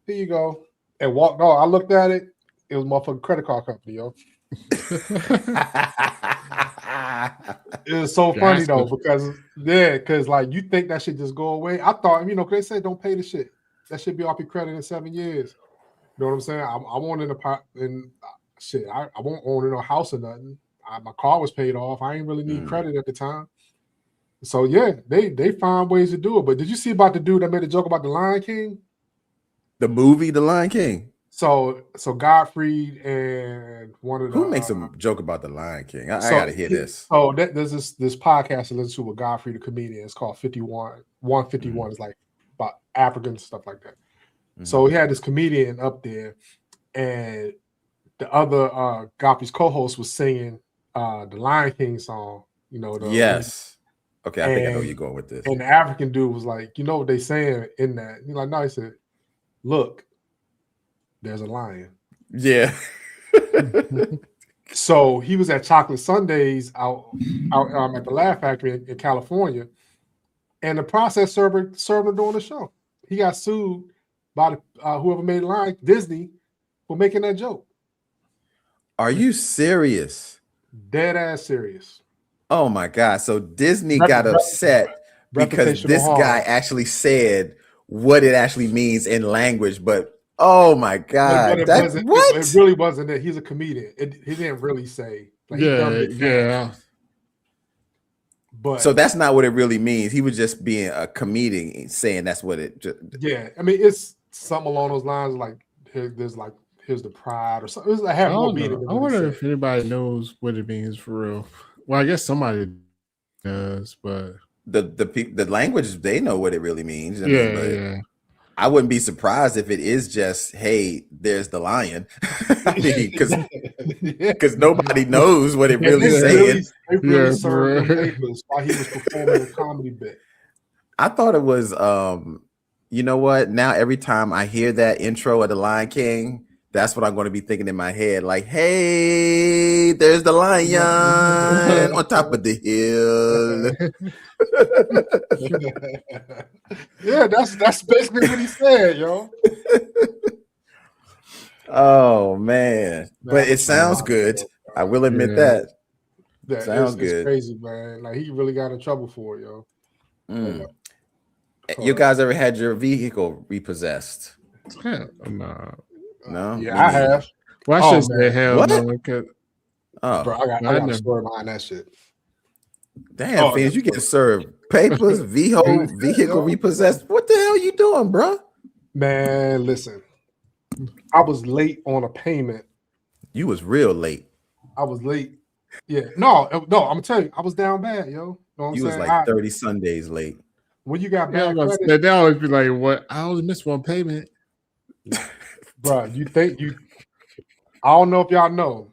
[SPEAKER 3] Here you go." And walked off. I looked at it. It was motherfucking credit card company, yo. It was so funny though, because like you think that should just go away. I thought, they say don't pay the shit. That should be off your credit in 7 years. You know what I'm saying? I wanted shit. I won't own no house or nothing. My car was paid off. I ain't really need credit at the time. So yeah, they find ways to do it. But did you see about the dude that made a joke about the Lion King?
[SPEAKER 1] The movie, The Lion King.
[SPEAKER 3] So Godfrey and one of the
[SPEAKER 1] who makes a joke about the Lion King? I gotta hear this.
[SPEAKER 3] Oh, there's this podcast to listen to with Godfrey the comedian. It's called 151. It's like about African stuff like that. So he had this comedian up there, and the other Godfrey's co-host was singing the Lion King song.
[SPEAKER 1] Yes. Okay, I think I know where you're going with this.
[SPEAKER 3] And the African dude was like, "You know what they saying in that?" He's like, "No." He said, "Look, there's a lion."
[SPEAKER 1] Yeah.
[SPEAKER 3] So he was at Chocolate Sundays out at the Laugh Factory in California, and the process server served him during the show. He got sued by whoever made the line, Disney, for making that joke.
[SPEAKER 1] Are you serious?
[SPEAKER 3] Dead ass serious.
[SPEAKER 1] Oh my God! So Disney got upset because this
[SPEAKER 3] harm.
[SPEAKER 1] guy actually said what it actually means in language. But oh my god,
[SPEAKER 3] it really wasn't it. He's a comedian. He didn't really say. Like,
[SPEAKER 2] yeah.
[SPEAKER 3] But
[SPEAKER 2] Uh,
[SPEAKER 3] so
[SPEAKER 1] that's not what it really means. He was just being a comedian, saying that's what it.
[SPEAKER 3] Yeah, I mean, it's something along those lines. Like here's the pride or something. I have more meaning.
[SPEAKER 2] I wonder if anybody knows what it means for real. Well, I guess somebody does, but
[SPEAKER 1] the language, they know what it really means. I
[SPEAKER 2] yeah,
[SPEAKER 1] mean,
[SPEAKER 2] yeah.
[SPEAKER 1] I wouldn't be surprised if it is just, hey, there's the lion. I mean, because nobody knows what it really saying.
[SPEAKER 3] They really served him papers while he was performing a comedy bit.
[SPEAKER 1] I thought it was, you know what? Now every time I hear that intro of the Lion King, that's what I'm going to be thinking in my head. Like, hey, there's the lion on top of the hill.
[SPEAKER 3] Yeah, that's basically what he said, yo.
[SPEAKER 1] Oh man, but it sounds good. I will admit that.
[SPEAKER 3] Yeah,
[SPEAKER 1] sounds good.
[SPEAKER 3] It's crazy, man. Like, he really got in trouble for it, yo.
[SPEAKER 1] You guys ever had your vehicle repossessed?
[SPEAKER 2] No.
[SPEAKER 3] Yeah, I have.
[SPEAKER 2] Well, I should say hell no.
[SPEAKER 3] Bro, I got a story behind that shit.
[SPEAKER 1] Damn, Phoenix, you get served papers, vehicle repossessed. What the hell you doing, bro?
[SPEAKER 3] Man, listen. I was late on a payment.
[SPEAKER 1] You was real late.
[SPEAKER 3] I was late. Yeah. No, I'm gonna tell you, I was down bad, yo. You know what I'm saying?
[SPEAKER 1] Was like 30 Sundays late.
[SPEAKER 3] When you got bad credit,
[SPEAKER 2] they always be like, "What? I only missed one payment."
[SPEAKER 3] Bro, you think you? I don't know if y'all know.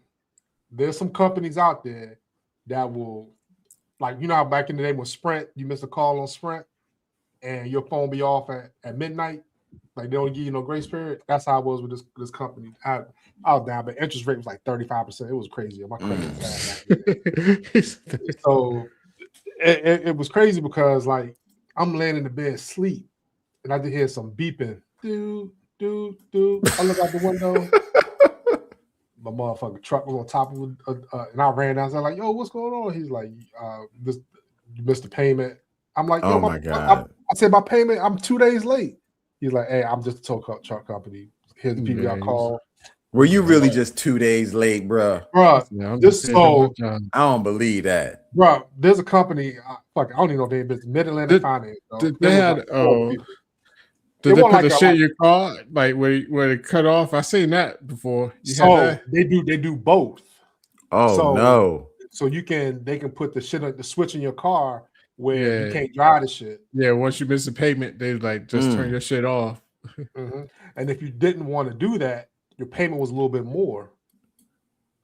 [SPEAKER 3] There's some companies out there that will, like, you know how back in the day when Sprint, you missed a call on Sprint, and your phone be off at midnight. Like, they don't give you no grace period. That's how it was with this company. I was down, but interest rate was like 35%. It was crazy. My credit was bad. So it was crazy because, like, I'm laying in the bed asleep, and I just hear some beeping. Do. I look out the window. My motherfucking truck was on top of it, and I ran down. I was like, "Yo, what's going on?" He's like, "You missed the payment." I'm like, "Yo,
[SPEAKER 1] oh my god!"
[SPEAKER 3] I said, "My payment. I'm 2 days late." He's like, "Hey, I'm just a tow truck company. Here's the people I called."
[SPEAKER 1] Were you really just 2 days late, bro?
[SPEAKER 3] Bro,
[SPEAKER 1] I don't believe that,
[SPEAKER 3] bro. There's a company. I don't even know if they business. Mid-Atlantic Finance.
[SPEAKER 2] They had did they put the shit in your car, like where it cut off? I seen that before.
[SPEAKER 3] They do both.
[SPEAKER 1] Oh no!
[SPEAKER 3] So they can put the switch in your car where you can't drive the shit.
[SPEAKER 2] Yeah, once you miss a payment, they like just turn your shit off.
[SPEAKER 3] And if you didn't want to do that, your payment was a little bit more.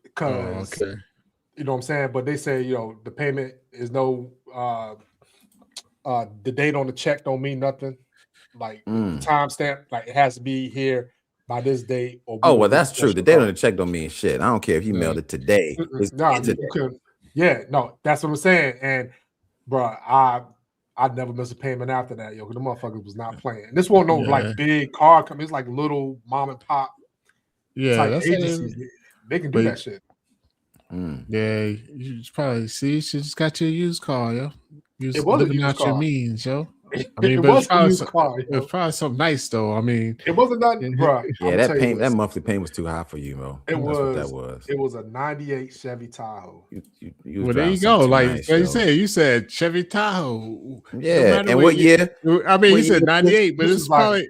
[SPEAKER 3] Because you know what I'm saying? But they say, the payment is no the date on the check don't mean nothing. Like the timestamp, like it has to be here by this date.
[SPEAKER 1] Well, that's true. The date on the check don't mean shit. I don't care if you mailed it today.
[SPEAKER 3] No, that's what I'm saying. And bro, I'd never miss a payment after that, yo. Because the motherfuckers was not playing. This wasn't no like big car company. It's like little mom and pop. That's agencies. They can do that shit.
[SPEAKER 2] Yeah, you probably see. You just got your used car, yo.
[SPEAKER 3] It was living out
[SPEAKER 2] your means, yo. I
[SPEAKER 3] mean, it was a used car.
[SPEAKER 2] It was probably something nice, though. I mean,
[SPEAKER 3] it wasn't that, bro.
[SPEAKER 1] Yeah, that monthly payment was too high for you, bro.
[SPEAKER 3] That's what that was. It was a '98 Chevy Tahoe.
[SPEAKER 2] Well, there you go. Like you said Chevy Tahoe.
[SPEAKER 1] Yeah, and what year?
[SPEAKER 2] I mean, you said '98, but it's probably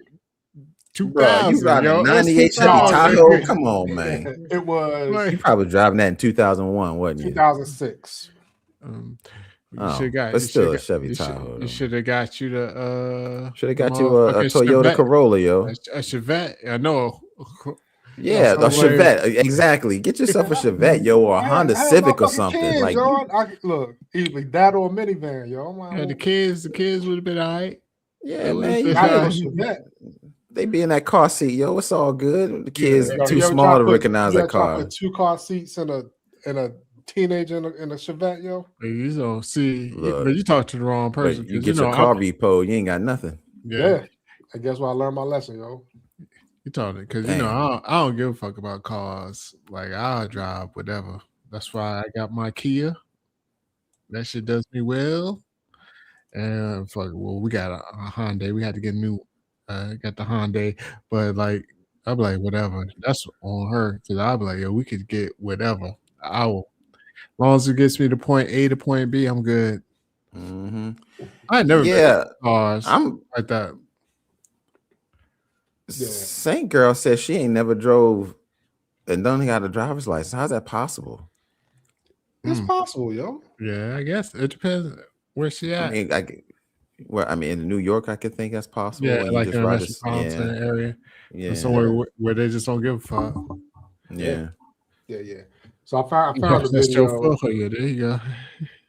[SPEAKER 2] 2000.
[SPEAKER 1] You driving a '98 Chevy Tahoe? Come on, man.
[SPEAKER 3] It was.
[SPEAKER 1] You probably driving that in 2001, wasn't you?
[SPEAKER 3] 2006.
[SPEAKER 1] But still a Chevy Tahoe.
[SPEAKER 2] You should have got you the
[SPEAKER 1] should have got you a Toyota Corolla, yo.
[SPEAKER 2] A Chevette. I know.
[SPEAKER 1] Yeah, a Chevette. Exactly. Get yourself a Chevette, yo, or a Honda Civic or something.
[SPEAKER 3] Kids,
[SPEAKER 1] like
[SPEAKER 3] look, either that or a minivan, yo.
[SPEAKER 2] Yeah, the kids would have been all right.
[SPEAKER 1] Yeah, man. They be in that car seat, yo. It's all good. The kids too small to recognize that car.
[SPEAKER 3] 2 car seats and a teenager in a Chevette, yo.
[SPEAKER 2] You know, see, but you talk to the wrong person.
[SPEAKER 1] You get your car repo, you ain't got nothing.
[SPEAKER 3] Yeah. I guess I learned my lesson, yo.
[SPEAKER 2] You told it because I don't give a fuck about cars. Like I'll drive whatever. That's why I got my Kia. That shit does me well. And fuck, well, we got a Hyundai. We had to get a new, got the Hyundai, but like, I'm like, whatever. That's on her because I'll be like, yo, we could get whatever. I will, as long as it gets me to point A to point B, I'm good.
[SPEAKER 1] Mm-hmm.
[SPEAKER 2] I never been cars
[SPEAKER 1] I'm
[SPEAKER 2] like that.
[SPEAKER 1] Saint Girl says she ain't never drove and don't got a driver's license. How's that possible?
[SPEAKER 3] It's possible, yo.
[SPEAKER 2] Yeah, I guess it depends where she at.
[SPEAKER 1] I mean, in New York, I could think that's possible.
[SPEAKER 2] Yeah,
[SPEAKER 1] you
[SPEAKER 2] like
[SPEAKER 1] just
[SPEAKER 2] in a metropolitan area.
[SPEAKER 1] Yeah,
[SPEAKER 2] somewhere where they just don't give a fuck.
[SPEAKER 1] Yeah.
[SPEAKER 3] So I found the video.
[SPEAKER 2] Chauffeur, yeah, there you go.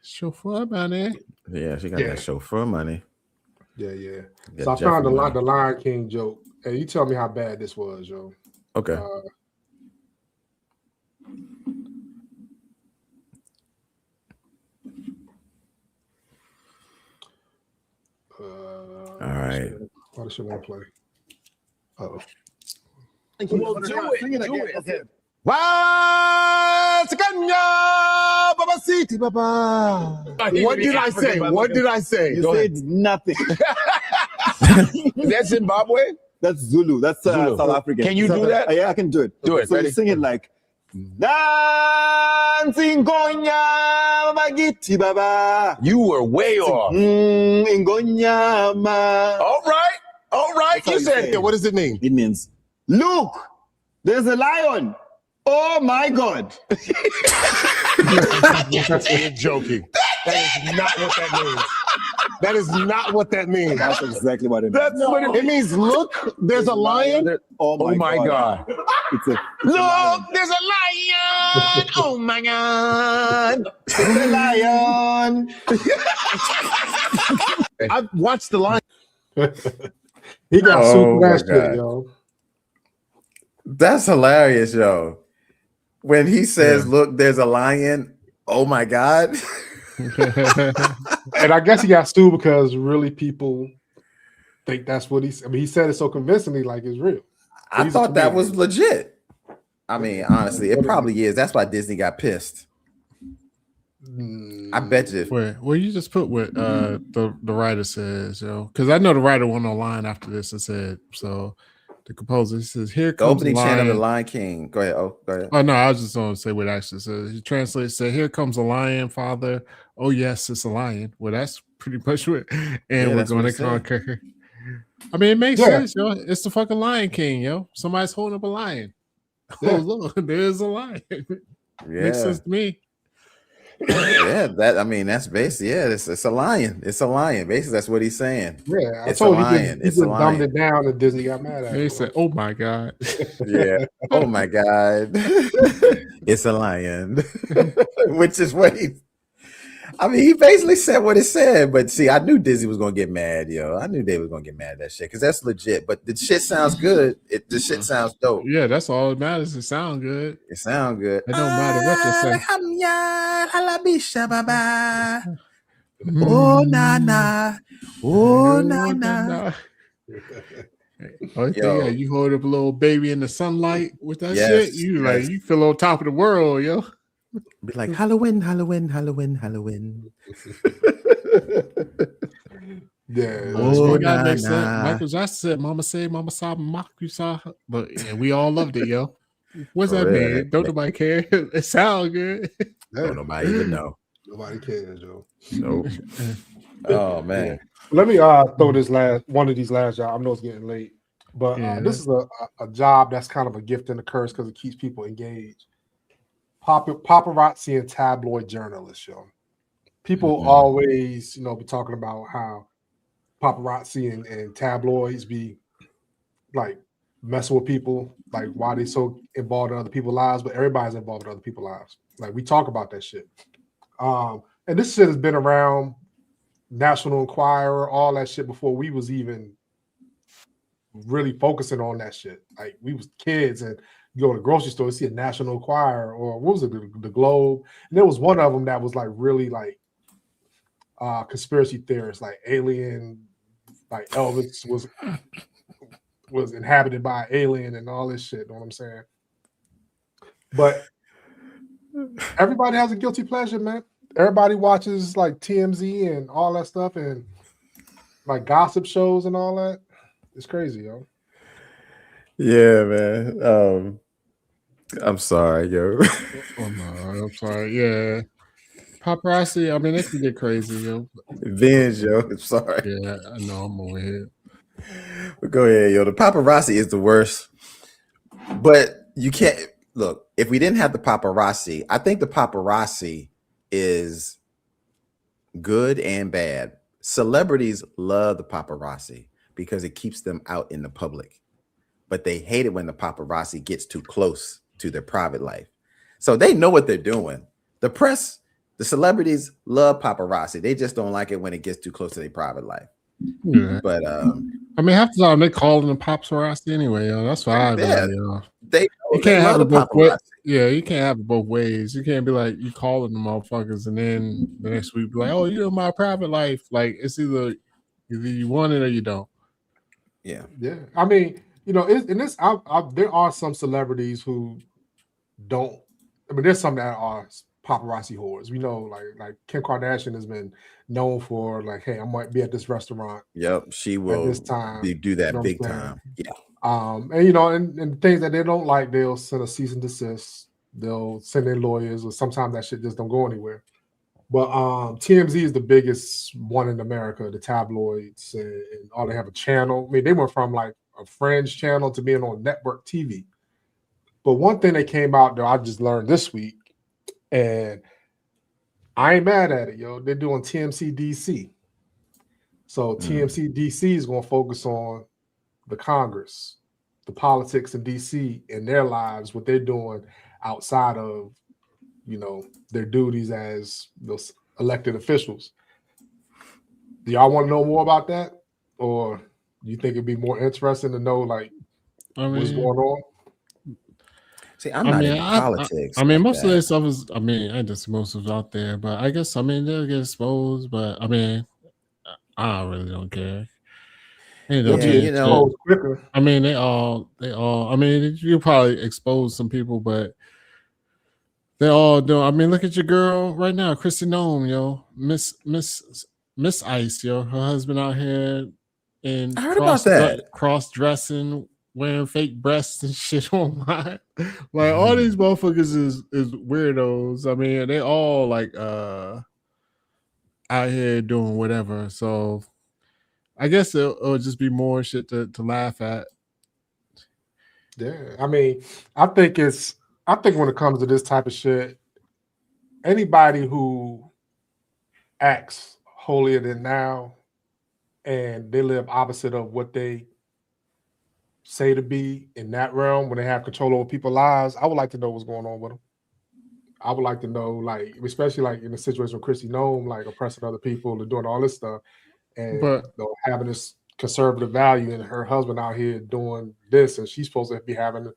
[SPEAKER 2] Chauffeur money.
[SPEAKER 1] Yeah, she got that chauffeur money.
[SPEAKER 3] Yeah. So I found the Lion King joke. And you tell me how bad this was, yo.
[SPEAKER 1] Okay. All right.
[SPEAKER 3] Why does she want to play?
[SPEAKER 4] Well, do it. Okay. What did I say? What did I say?
[SPEAKER 5] You said nothing.
[SPEAKER 4] Is that Zimbabwe?
[SPEAKER 5] That's Zulu. That's South African.
[SPEAKER 4] Can you do that?
[SPEAKER 5] Yeah, I can do it.
[SPEAKER 4] Do it.
[SPEAKER 5] So you sing it like Dancing Gonya Magiti Baba.
[SPEAKER 4] You were way off.
[SPEAKER 5] Ngonyama.
[SPEAKER 4] All right. You said it. What does it mean?
[SPEAKER 5] It means, look, there's a lion. Oh my God.
[SPEAKER 4] You're joking. That is not what that means. That is not what that means.
[SPEAKER 5] That's exactly what it means.
[SPEAKER 4] That's what it means. Look, there's a lion.
[SPEAKER 5] Oh my God.
[SPEAKER 4] Look, there's a lion. Oh my God.
[SPEAKER 5] There's a lion.
[SPEAKER 4] I've watched the lion.
[SPEAKER 3] He got super that shit, yo.
[SPEAKER 1] That's hilarious, yo. When he says, look, there's a lion. Oh my God.
[SPEAKER 3] And I guess he got sued because really people think that's what he said. I mean, he said it so convincingly, like it's real.
[SPEAKER 1] I thought that was legit. I mean, honestly, it probably is. That's why Disney got pissed. I bet you.
[SPEAKER 2] Well, you just put what the writer says, yo. Because I know the writer went online after this and said, so the composer says, here comes
[SPEAKER 1] the opening chant of the Lion King. Go ahead. Oh, go ahead.
[SPEAKER 2] Oh no, I was just going to say what it actually says. He translates, said, here comes a lion, father. Oh yes, it's a lion. Well, that's pretty much what. And we're going to conquer. I mean, it makes sense, yo. It's the fucking Lion King, yo. Somebody's holding up a lion. Oh look, there's a lion. Makes sense to me.
[SPEAKER 1] That's basically it's a lion. It's a lion. Basically, that's what he's saying.
[SPEAKER 3] Yeah,
[SPEAKER 1] it's a lion.
[SPEAKER 3] He just dumbed it down, and Disney got mad at him.
[SPEAKER 2] He said, "Oh my God."
[SPEAKER 1] Yeah. Oh my God. It's a lion. Which is what he basically said what it said. But see, I knew Disney was gonna get mad, yo. I knew they was gonna get mad at that shit because that's legit. But the shit sounds good. The shit sounds dope.
[SPEAKER 2] Yeah, that's all that matters. It sounds good.
[SPEAKER 1] It sounds good.
[SPEAKER 2] It don't matter what you say.
[SPEAKER 1] Oh na. Oh na.
[SPEAKER 2] Yeah, you hold up a little baby in the sunlight with that shit. You like you feel on top of the world, yo.
[SPEAKER 1] Be like Halloween.
[SPEAKER 3] Yeah.
[SPEAKER 2] Oh, that makes sense. Michael Jackson said, "Mama said, Mama saw, mock you saw," but we all loved it, yo. What's that mean? Don't nobody care. It sounds good.
[SPEAKER 1] Don't nobody even know.
[SPEAKER 3] Nobody cares, yo.
[SPEAKER 1] Nope. Oh man.
[SPEAKER 3] Let me throw this one of these last jobs. I know it's getting late, but this is a job that's kind of a gift and a curse because it keeps people engaged. Paparazzi and tabloid journalists, yo. People always, be talking about how paparazzi and tabloids be like messing with people, like why they so involved in other people's lives, but everybody's involved in other people's lives. Like we talk about that shit. And this shit has been around, National Enquirer, all that shit before we was even really focusing on that shit. Like we was kids and you go to the grocery store, you see a National Enquirer or what was it, the Globe? And there was one of them that was like really like conspiracy theorists, like alien, like Elvis was inhabited by an alien and all this shit. Know what I'm saying? But everybody has a guilty pleasure, man. Everybody watches like TMZ and all that stuff, and like gossip shows and all that. It's crazy, yo.
[SPEAKER 1] Yeah, man. I'm sorry, yo.
[SPEAKER 2] Oh no, I'm sorry. Yeah, paparazzi. I mean, they can get crazy, yo.
[SPEAKER 1] Vince, yo. I'm sorry.
[SPEAKER 2] Yeah, I know. I'm over here.
[SPEAKER 1] But go ahead, yo. The paparazzi is the worst. But you can't look. If we didn't have the paparazzi, I think the paparazzi is good and bad. Celebrities love the paparazzi because it keeps them out in the public, but they hate it when the paparazzi gets too close to their private life. So they know what they're doing. The press, the celebrities love paparazzi. They just don't like it when it gets too close to their private life.
[SPEAKER 2] Yeah.
[SPEAKER 1] But
[SPEAKER 2] I mean, half the time they calling them paparazzi anyway, yo. That's why I be like, yo.
[SPEAKER 1] You
[SPEAKER 2] can't have it both ways. Yeah, you can't have it both ways. You can't be like you calling the motherfuckers and then the next week be like, oh, you're in my private life. Like it's either you want it or you don't.
[SPEAKER 1] Yeah.
[SPEAKER 3] I mean, you know, there are some celebrities who don't. I mean, there's some that are paparazzi whores. We know, like Kim Kardashian has been known for like, hey, I might be at this restaurant.
[SPEAKER 1] Yep, she will
[SPEAKER 3] at this time.
[SPEAKER 1] do that big time. Yeah.
[SPEAKER 3] And you know, and things that they don't like, they'll send a cease and desist. They'll send in lawyers, or sometimes that shit just don't go anywhere. But TMZ is the biggest one in America, the tabloids, and all they have a channel. I mean, they went from like a Fringe channel to being on network TV. But one thing that came out that I just learned this week, and I ain't mad at it, yo. They're doing TMC DC. So TMC DC is going to focus on the Congress, the politics in DC and their lives, what they're doing outside of, you know, their duties as those elected officials. Do y'all want to know more about that? Or do you think it'd be more interesting to know like what's going on?
[SPEAKER 1] See, I'm not into politics.
[SPEAKER 2] I mean, most of this stuff is, I mean, I just most of it out there, but I guess, I mean, they'll get exposed, but I mean, I really don't care.
[SPEAKER 1] You know,
[SPEAKER 3] quicker.
[SPEAKER 2] I mean, they all, I mean, you probably expose some people, but they all do. I mean, look at your girl right now, Chrissy Nome, yo, Miss Ice, yo, her husband out here in
[SPEAKER 1] I heard about that,
[SPEAKER 2] cross-dressing, wearing fake breasts and shit online. Like all these motherfuckers is weirdos. I mean, they all like out here doing whatever. So I guess it'll just be more shit to laugh at.
[SPEAKER 3] Yeah, I mean, I think when it comes to this type of shit, anybody who acts holier than thou and they live opposite of what they say to be in that realm, when they have control over people's lives, I would like to know what's going on with them. I would like to know, like, especially like in the situation with Chrissy Nome, like oppressing other people and doing all this stuff, and you know, having this conservative value, and her husband out here doing this, and she's supposed to be having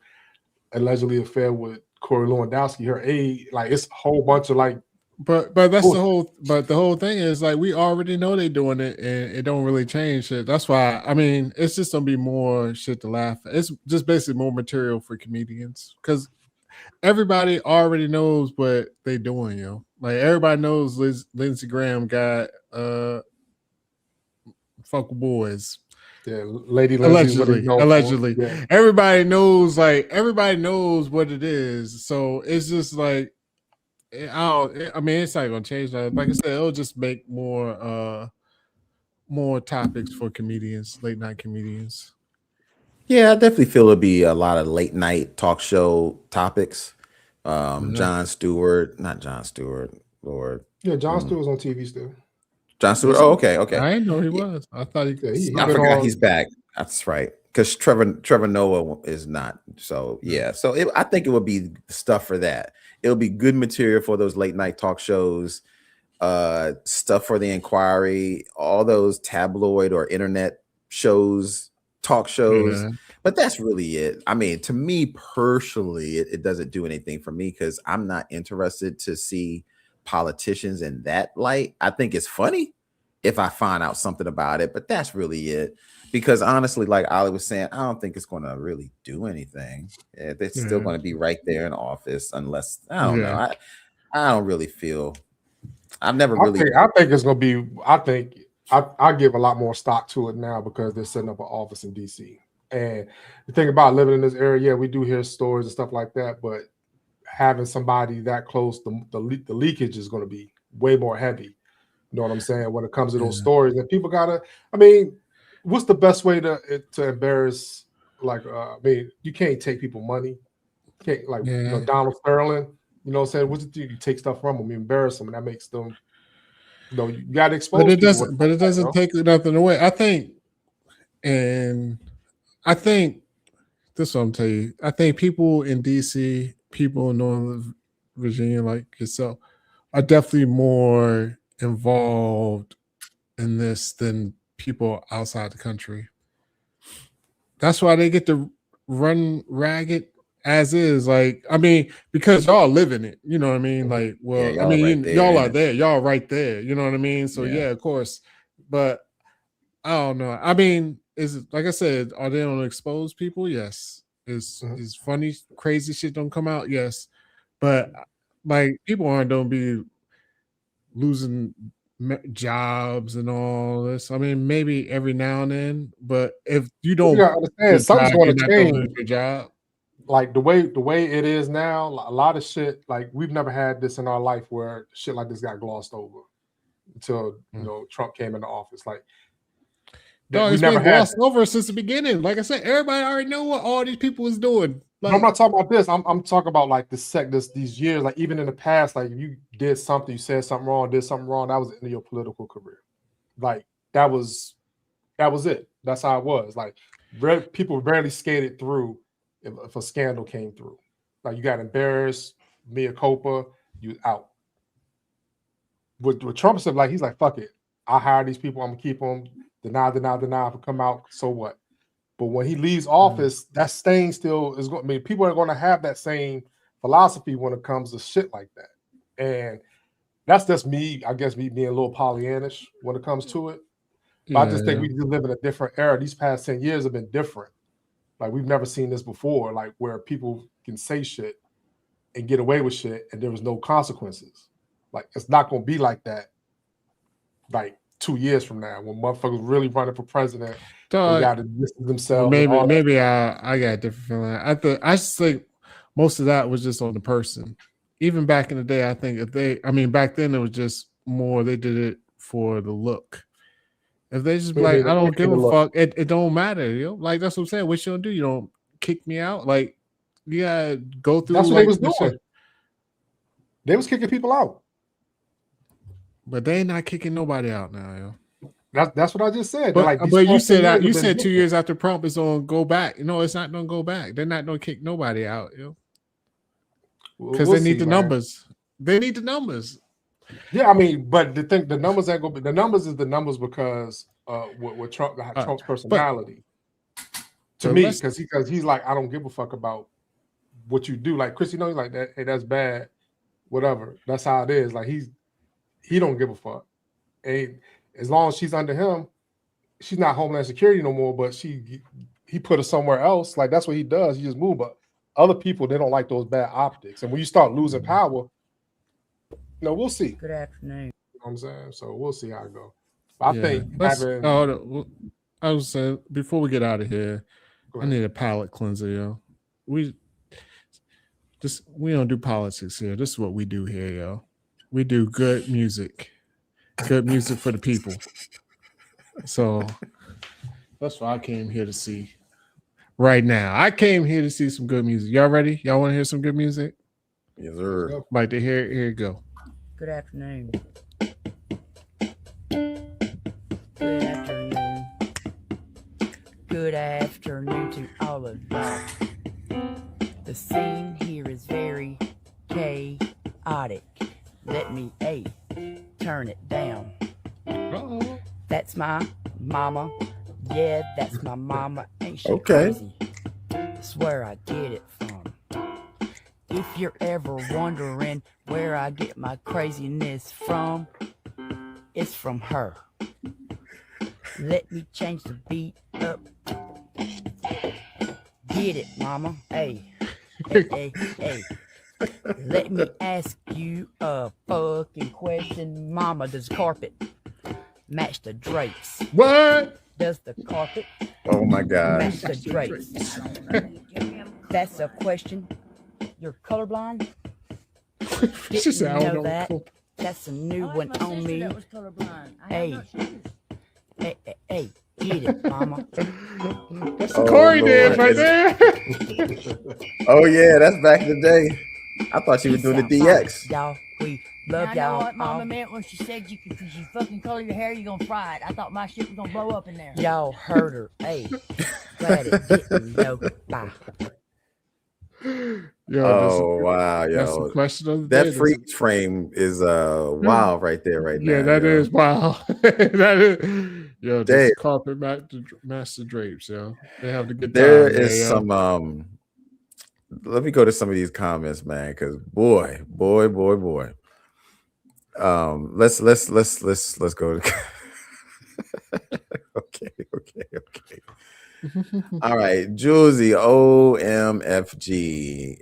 [SPEAKER 3] allegedly affair with Corey Lewandowski, her aide. Like it's a whole bunch of like.
[SPEAKER 2] But that's the whole. But the whole thing is like we already know they're doing it, and it don't really change shit. That's why I mean it's just gonna be more shit to laugh at. It's just basically more material for comedians because everybody already knows what they doing, yo. Like everybody knows Lindsey Graham got fuck boys.
[SPEAKER 3] Yeah, Lady Lindsay
[SPEAKER 2] allegedly.
[SPEAKER 3] Yeah.
[SPEAKER 2] Everybody knows what it is. So it's just like I mean, it's not gonna change that. Like I said, it'll just make more topics for comedians, late night comedians.
[SPEAKER 1] Yeah, I definitely feel it'll be a lot of late night talk show topics. Jon Stewart, not Jon Stewart, Lord.
[SPEAKER 3] Yeah, Jon Stewart's on TV still.
[SPEAKER 1] Jon Stewart. Oh, okay.
[SPEAKER 2] I didn't know he was. I thought he.
[SPEAKER 1] I forgot he's back. That's right. Because Trevor Noah is not. So yeah. So I think it would be stuff for that. It'll be good material for those late night talk shows, stuff for the Inquiry, all those tabloid or internet shows, talk shows. Yeah. But that's really it. I mean, to me personally, it doesn't do anything for me because I'm not interested to see politicians in that light. I think it's funny if I find out something about it, but that's really it. Because honestly, like Ali was saying, I don't think it's going to really do anything. They're still going to be right there in office unless I don't know. I don't really feel. I've never really.
[SPEAKER 3] I think it's going to be. I think I give a lot more stock to it now because they're setting up an office in DC. And the thing about living in this area, yeah, we do hear stories and stuff like that, but having somebody that close, the leakage is going to be way more heavy. You know what I'm saying? When it comes to those stories, and people gotta. I mean, what's the best way to embarrass? Like, I mean, you can't take people money. You can't you know, Donald Sterling. You know what I'm saying? What's it? You take stuff from them, you embarrass them, and that makes them. You know, you got to expose.
[SPEAKER 2] But it doesn't. But it doesn't take nothing away. I think, and I think this is what I'm telling you. I think people in DC, people in Northern Virginia, like yourself, are definitely more involved in this than people outside the country. That's why they get to run ragged as is. Like, I mean, because y'all live in it, you know what I mean? Like, well,
[SPEAKER 1] Yeah,
[SPEAKER 2] I mean,
[SPEAKER 1] right
[SPEAKER 2] y'all are there, y'all right there, you know what I mean? So
[SPEAKER 1] Yeah.
[SPEAKER 2] yeah, of course. But I don't know. I mean, is it, like I said, are they on expose people? Yes. Is funny, crazy shit don't come out? Yes. But like, people aren't gonna be losing jobs and all this. I mean, maybe every now and then, but if you don't
[SPEAKER 3] understand, something's going to change.
[SPEAKER 2] Lose your job.
[SPEAKER 3] Like the way it is now, a lot of shit. Like, we've never had this in our life where shit like this got glossed over until you know Trump came into office. Like,
[SPEAKER 2] no, it's been glossed over since the beginning. Like I said, everybody already know what all these people was doing. Like,
[SPEAKER 3] I'm not talking about this. I'm talking about like these years. Like, even in the past, like if you did something, you said something wrong, did something wrong, that was the end of your political career. Like, that was it. That's how it was. Like, people rarely skated through if a scandal came through. Like, you got embarrassed, mea culpa, you out. With Trump said, like, he's like, fuck it. I hire these people, I'm gonna keep them, deny, if it come out, so what? But when he leaves office, that stain still is going. I mean, people are going to have that same philosophy when it comes to shit like that, and that's just me. I guess me being a little Pollyannish when it comes to it. But I just think we live in a different era. These past 10 years have been different. Like, we've never seen this before. Like, where people can say shit and get away with shit, and there was no consequences. Like, it's not going to be like that. Like 2 years from now, when motherfuckers really running for president, they got to distance themselves.
[SPEAKER 2] Maybe I got a different feeling. I just think most of that was just on the person. Even back in the day, I think back then it was just more they did it for the look. If they just be like, I don't give a fuck, it don't matter, you know. Like, that's what I'm saying. What you don't do? You don't kick me out. Like, you gotta go through.
[SPEAKER 3] That's what they was doing. They was kicking people out.
[SPEAKER 2] But they ain't not kicking nobody out now, yo.
[SPEAKER 3] That's what I just said.
[SPEAKER 2] But you said 2 years after Trump is gonna go back. No, it's not gonna go back. They're not gonna kick nobody out, yo. Because they need the numbers. They need the numbers.
[SPEAKER 3] Yeah, I mean, but the numbers ain't gonna be the numbers is the numbers because with Trump, Trump's personality. To me, because he's like, I don't give a fuck about what you do. Like, Chris, you know, he's like that. Hey, that's bad. Whatever. That's how it is. Like, he don't give a fuck. And as long as she's under him, she's not Homeland Security no more, but he put her somewhere else. Like, that's what he does. He just move. But other people, they don't like those bad optics. And when you start losing power, we'll see.
[SPEAKER 6] Good afternoon.
[SPEAKER 3] You know what I'm saying? So we'll see how it goes. I think
[SPEAKER 2] I was saying, before we get out of here, I need a palate cleanser, yo. We don't do politics here. This is what we do here, yo. We do good music. Good music for the people. So that's what I came here to see right now. I came here to see some good music. Y'all ready? Y'all want to hear some good music?
[SPEAKER 1] Yes, sir.
[SPEAKER 2] Like to hear it? Here you go.
[SPEAKER 6] Good afternoon. Good afternoon. Good afternoon to all of y'all. The scene here is very chaotic. Let me turn it down.
[SPEAKER 2] Uh-oh.
[SPEAKER 6] That's my mama. Yeah, that's my mama. Ain't she
[SPEAKER 1] Okay.
[SPEAKER 6] crazy? That's where I get it from. If you're ever wondering where I get my craziness from, it's from her. Let me change the beat up. Get it, mama. Hey. Let me ask you a fucking question. Mama, does carpet match the drapes?
[SPEAKER 2] What?
[SPEAKER 6] Does the carpet
[SPEAKER 1] Oh my God.
[SPEAKER 6] match the drapes? That's a question. You're colorblind?
[SPEAKER 2] She said, I
[SPEAKER 6] Didn't
[SPEAKER 2] don't
[SPEAKER 6] know that.
[SPEAKER 2] know.
[SPEAKER 6] That's a new one on me.
[SPEAKER 7] That was colorblind.
[SPEAKER 6] Hey. Hey, get it, mama.
[SPEAKER 2] That's the Corey dance right there.
[SPEAKER 1] Oh yeah, that's back in the day. I thought she was doing the DX.
[SPEAKER 6] Y'all, we
[SPEAKER 7] Now,
[SPEAKER 6] love
[SPEAKER 7] I know
[SPEAKER 6] y'all.
[SPEAKER 7] what Mama meant when she said you could, cause you fucking color your hair, you're gonna fry it. I thought my shit was gonna blow up in there.
[SPEAKER 6] Y'all heard her. Hey, glad it didn't. No, bye.
[SPEAKER 2] Yo,
[SPEAKER 1] Oh wow,
[SPEAKER 2] that's the
[SPEAKER 1] yo.
[SPEAKER 2] question of the day.
[SPEAKER 1] That freeze frame is wild right there, right now.
[SPEAKER 2] Yeah, that
[SPEAKER 1] yo.
[SPEAKER 2] is wow. That is, yo,
[SPEAKER 1] Damn.
[SPEAKER 2] this carpet master drapes, yo. They have the good time.
[SPEAKER 1] There
[SPEAKER 2] man,
[SPEAKER 1] is
[SPEAKER 2] yo.
[SPEAKER 1] some let me go to some of these comments, man, because boy. Let's go. Okay. All right, Julesy, OMFG.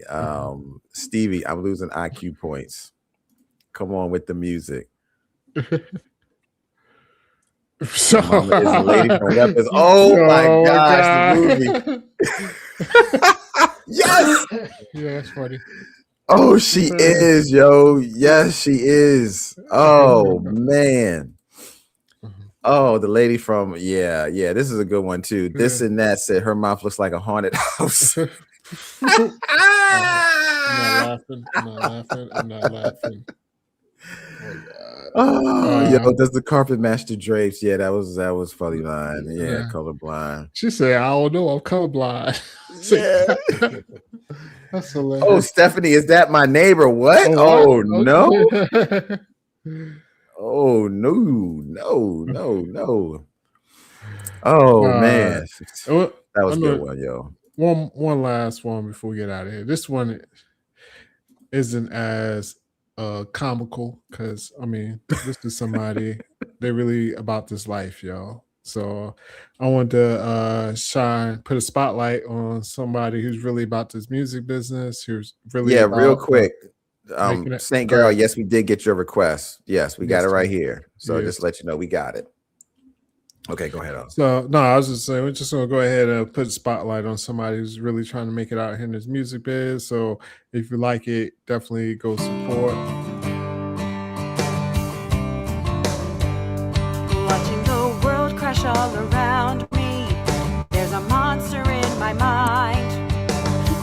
[SPEAKER 1] Stevie, I'm losing IQ points. Come on with the music.
[SPEAKER 2] So,
[SPEAKER 1] Mama is a lady from Weapons. Oh my gosh, the movie. Yes.
[SPEAKER 2] Yeah, that's funny.
[SPEAKER 1] Oh, she is, yo. Yes, she is. Oh man. Oh, the lady from yeah. This is a good one too. This and that said her mouth looks like a haunted house.
[SPEAKER 2] I'm not laughing.
[SPEAKER 1] Oh, yo, does the carpet match the drapes? Yeah, that was funny line. Yeah,
[SPEAKER 2] Yeah.
[SPEAKER 1] colorblind.
[SPEAKER 2] She said, I don't know, I'm colorblind.
[SPEAKER 1] Yeah.
[SPEAKER 2] That's hilarious.
[SPEAKER 1] Oh, Stephanie, is that my neighbor? What? Oh, no.
[SPEAKER 2] Okay.
[SPEAKER 1] Oh no. Oh man. That was a good one, yo.
[SPEAKER 2] One last one before we get out of here. This one isn't as comical because I mean this is somebody they're really about this life, y'all. So I want to put a spotlight on somebody who's really about this music business, who's really
[SPEAKER 1] Real quick. Saint Girl,
[SPEAKER 2] ahead.
[SPEAKER 1] yes, we did get your request. Yes, we got it right
[SPEAKER 2] sir.
[SPEAKER 1] here. So
[SPEAKER 2] Yes.
[SPEAKER 1] just to let you know we got it. Okay, go ahead.
[SPEAKER 2] So no, I was just saying we're just gonna go ahead and put a spotlight on somebody who's really trying to make it out here in this music biz. So if you like it, definitely go support.
[SPEAKER 8] Watching the world crash all around me. There's a monster in my mind.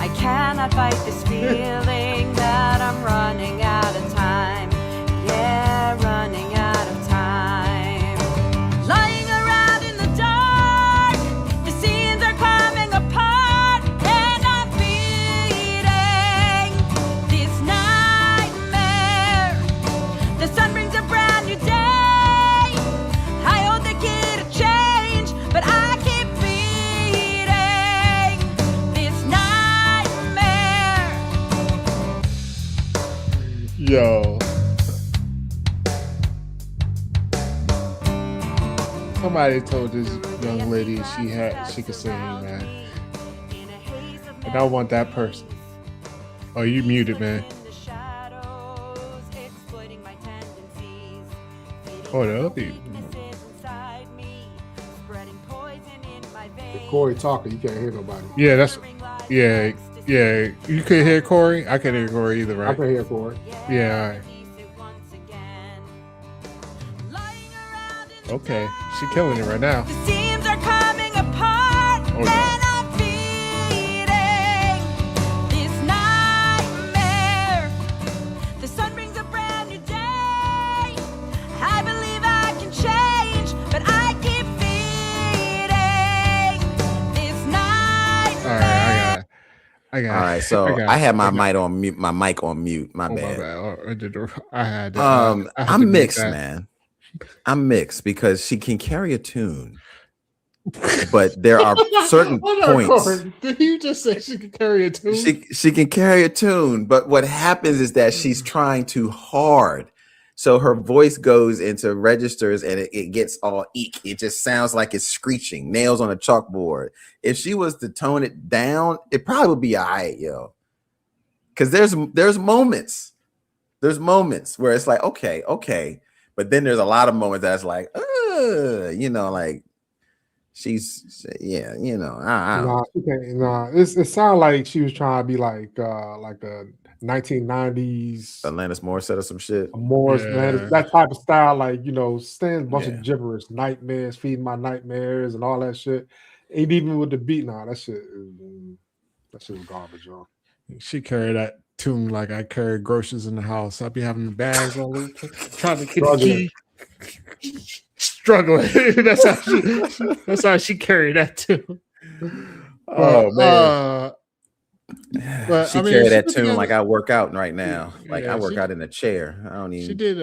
[SPEAKER 8] I cannot fight this feeling that I'm running out of time. Yeah, running out of time. Lying around in the dark, the scenes are coming apart, and I'm feeding this nightmare. The sun brings a brand new day. I owe the kid a change, but I keep feeding this nightmare.
[SPEAKER 2] Yo. Somebody told this young lady she could sing, man. And I want that person. Oh, you muted, man. Hold up.
[SPEAKER 3] If Corey talking, you can't hear nobody.
[SPEAKER 2] Yeah. You could hear Corey? I couldn't hear Corey either, right?
[SPEAKER 3] I can hear Corey.
[SPEAKER 2] Yeah, all right. Okay, she killing it right now.
[SPEAKER 8] The seams are coming apart,
[SPEAKER 2] Oh, no.
[SPEAKER 8] and I'm feeding this nightmare. The sun brings a brand new day. I believe I can change, but I keep feeding this nightmare.
[SPEAKER 2] All right, I got.
[SPEAKER 1] All right, so I had my mic on mute. My mic on mute. My bad.
[SPEAKER 2] I had.
[SPEAKER 1] I'm mixed, man. I'm mixed because she can carry a tune, but there are certain points.
[SPEAKER 2] Did you just say she can carry a tune?
[SPEAKER 1] She can carry a tune, but what happens is that she's trying too hard. So her voice goes into registers and it gets all eek. It just sounds like it's screeching, nails on a chalkboard. If she was to tone it down, it probably would be all right, yo. Because there's moments. There's moments where it's like, okay. But then there's a lot of moments that's like, like she's I don't
[SPEAKER 3] Nah, she can't. Nah, it sounded like she was trying to be like a 1990s
[SPEAKER 1] Alanis Morissette or some shit.
[SPEAKER 3] Morris,
[SPEAKER 2] Yeah.
[SPEAKER 3] that type of style, like saying a bunch
[SPEAKER 1] Yeah.
[SPEAKER 3] of gibberish, nightmares, feeding my nightmares, and all that shit. Ain't even with the beat. Nah, that shit was garbage, y'all.
[SPEAKER 2] She carried that tune like I carry groceries in the house. I'd be having the bags all over, trying to get the key. Struggling. that's how she carried that tune.
[SPEAKER 1] Oh man.
[SPEAKER 2] But
[SPEAKER 1] She carried that tune like I work out right now. Like I work out in a chair. I don't even.
[SPEAKER 2] She did.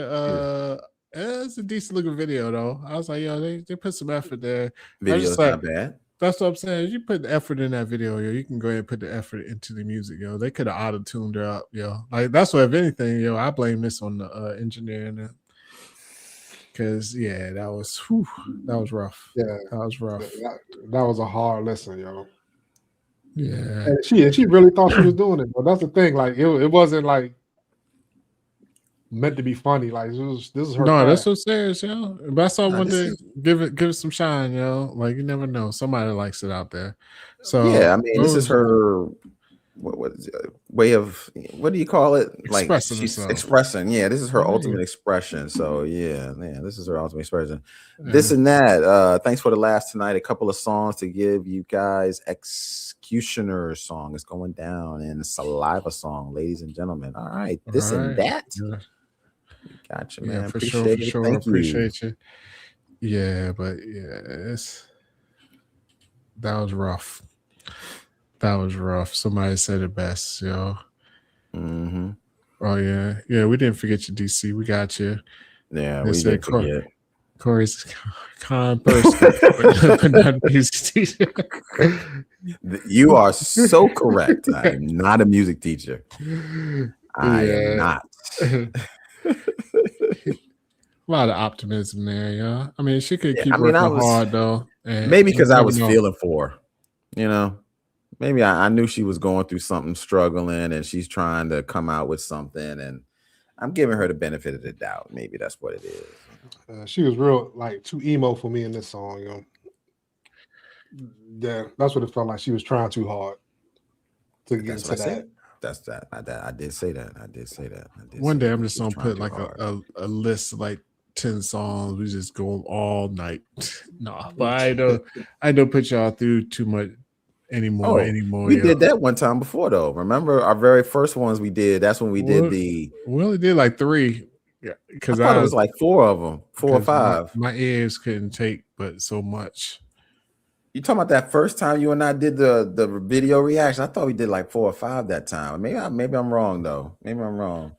[SPEAKER 2] It's a decent looking video though. I was like, yo, they put some effort there.
[SPEAKER 1] Video's not bad.
[SPEAKER 2] That's what I'm saying. You put the effort in that video, yo. You can go ahead and put the effort into the music, yo. They could have auto-tuned her up, yo. Like that's what, if anything, yo, I blame this on the engineering. Because that was rough.
[SPEAKER 3] Yeah,
[SPEAKER 2] that was rough.
[SPEAKER 3] That was a hard lesson, yo.
[SPEAKER 2] Yeah,
[SPEAKER 3] and she really thought she was doing it. But that's the thing, like it wasn't like meant to be funny. Like this is her.
[SPEAKER 2] No,
[SPEAKER 3] class.
[SPEAKER 2] that's what serious, yo. But that's all I want to give it some shine, yo. Like you never know, somebody likes it out there. So
[SPEAKER 1] yeah, I mean, this is her. What is it, way of, what do you call it? Like she's expressing. Yeah, this is her ultimate expression. So yeah, this is her ultimate expression. Yeah. This and that. Thanks for the laughs tonight. A couple of songs to give you guys. Executioner song is going down, and Saliva song, ladies and gentlemen. All right, this and that. Yeah. Gotcha, man.
[SPEAKER 2] Yeah, for
[SPEAKER 1] appreciate
[SPEAKER 2] sure.
[SPEAKER 1] Thank
[SPEAKER 2] appreciate you. Yeah, but that was rough. That was rough. Somebody said it best, yo.
[SPEAKER 1] Mm-hmm.
[SPEAKER 2] Oh yeah. We didn't forget you, DC. We got you.
[SPEAKER 1] Yeah, we didn't forget.
[SPEAKER 2] Corey's a kind person, but not a music teacher.
[SPEAKER 1] You are so correct. I am not a music teacher. I am not.
[SPEAKER 2] A lot of optimism there, yo. I mean, she could keep working hard though.
[SPEAKER 1] Maybe because I was feeling for her, Maybe I knew she was going through something, struggling, and she's trying to come out with something, and I'm giving her the benefit of the doubt. Maybe that's what it is.
[SPEAKER 3] She was real, like, too emo for me in this song, yo. Yeah, that's what it felt like. She was trying too hard to get into that.
[SPEAKER 1] That's that. I did say that.
[SPEAKER 2] One day I'm just gonna put like a list of like 10 songs. We just go all night. No, but I don't put y'all through too much anymore.
[SPEAKER 1] We did that one time before though. Remember our very first ones we did? That's when we did we
[SPEAKER 2] only did like 3. Yeah, because
[SPEAKER 1] I thought it was like 4 of them, 4 or 5.
[SPEAKER 2] My ears couldn't take but so much.
[SPEAKER 1] You talking about that first time you and I did the video reaction? I thought we did like 4 or 5 that time. Maybe I'm wrong though. Maybe I'm wrong.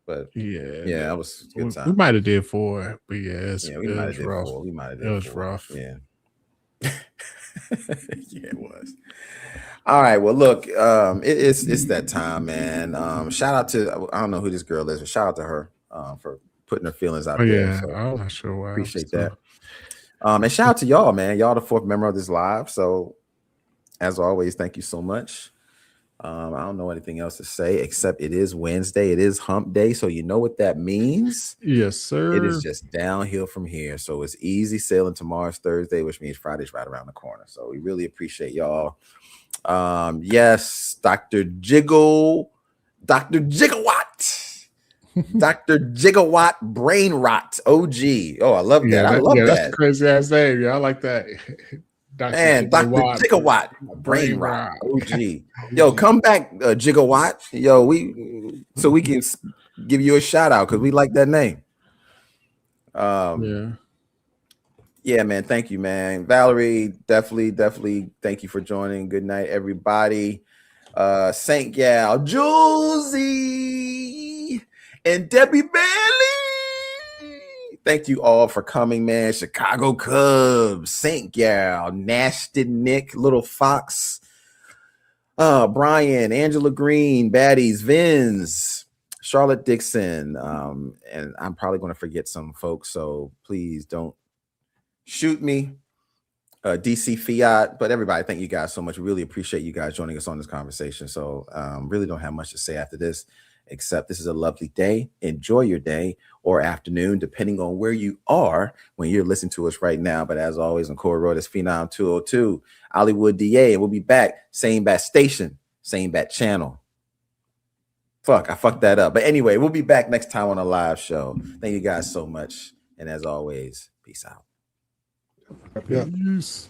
[SPEAKER 1] But yeah, that was a good time.
[SPEAKER 2] We might have did 4, but
[SPEAKER 1] we might have did rough. 4. We might have did.
[SPEAKER 2] It was
[SPEAKER 1] 4.
[SPEAKER 2] rough.
[SPEAKER 1] Yeah. Yeah, it was. All right. Well, look, it's that time, man. Shout out to, I don't know who this girl is, but shout out to her for putting her feelings out there.
[SPEAKER 2] Yeah,
[SPEAKER 1] so
[SPEAKER 2] I'm not sure why.
[SPEAKER 1] Appreciate that. And shout out to y'all, man. Y'all the 4th member of this live. So as always, thank you so much. I don't know anything else to say except it is Wednesday. It is hump day. So you know what that means?
[SPEAKER 2] Yes, sir.
[SPEAKER 1] It is just downhill from here. So it's easy sailing. Tomorrow's Thursday, which means Friday's right around the corner. So we really appreciate y'all. Yes, Dr. Jigglewatt. Dr. Gigawatt Brain Rot OG. Oh, I love that. I love that.
[SPEAKER 2] That's a crazy ass name. Yeah, I like that.
[SPEAKER 1] Dr. Gigawatt Brain Rot OG. Yo, come back, Gigawatt. Yo, we can give you a shout out because we like that name. Yeah, man. Thank you, man. Valerie, definitely. Thank you for joining. Good night, everybody. Saint Gal, Julesy, and Debbie Bailey. Thank you all for coming, man. Chicago Cubs, Saint Gal, Nasty Nick, Little Fox, Brian, Angela Green, Baddies, Vince, Charlotte Dixon, and I'm probably going to forget some folks, so please don't shoot me. DC Fiat, but everybody, thank you guys so much. We really appreciate you guys joining us on this conversation. So really don't have much to say after this, Except this is a lovely day. Enjoy your day or afternoon, depending on where you are when you're listening to us right now. But as always, on Corey Road, it's Phenom 202, Hollywood DA. And we'll be back. Same bat station, same bat channel. Fuck, I fucked that up. But anyway, we'll be back next time on a live show. Thank you guys so much. And as always, peace out.
[SPEAKER 3] Yeah.
[SPEAKER 2] Peace.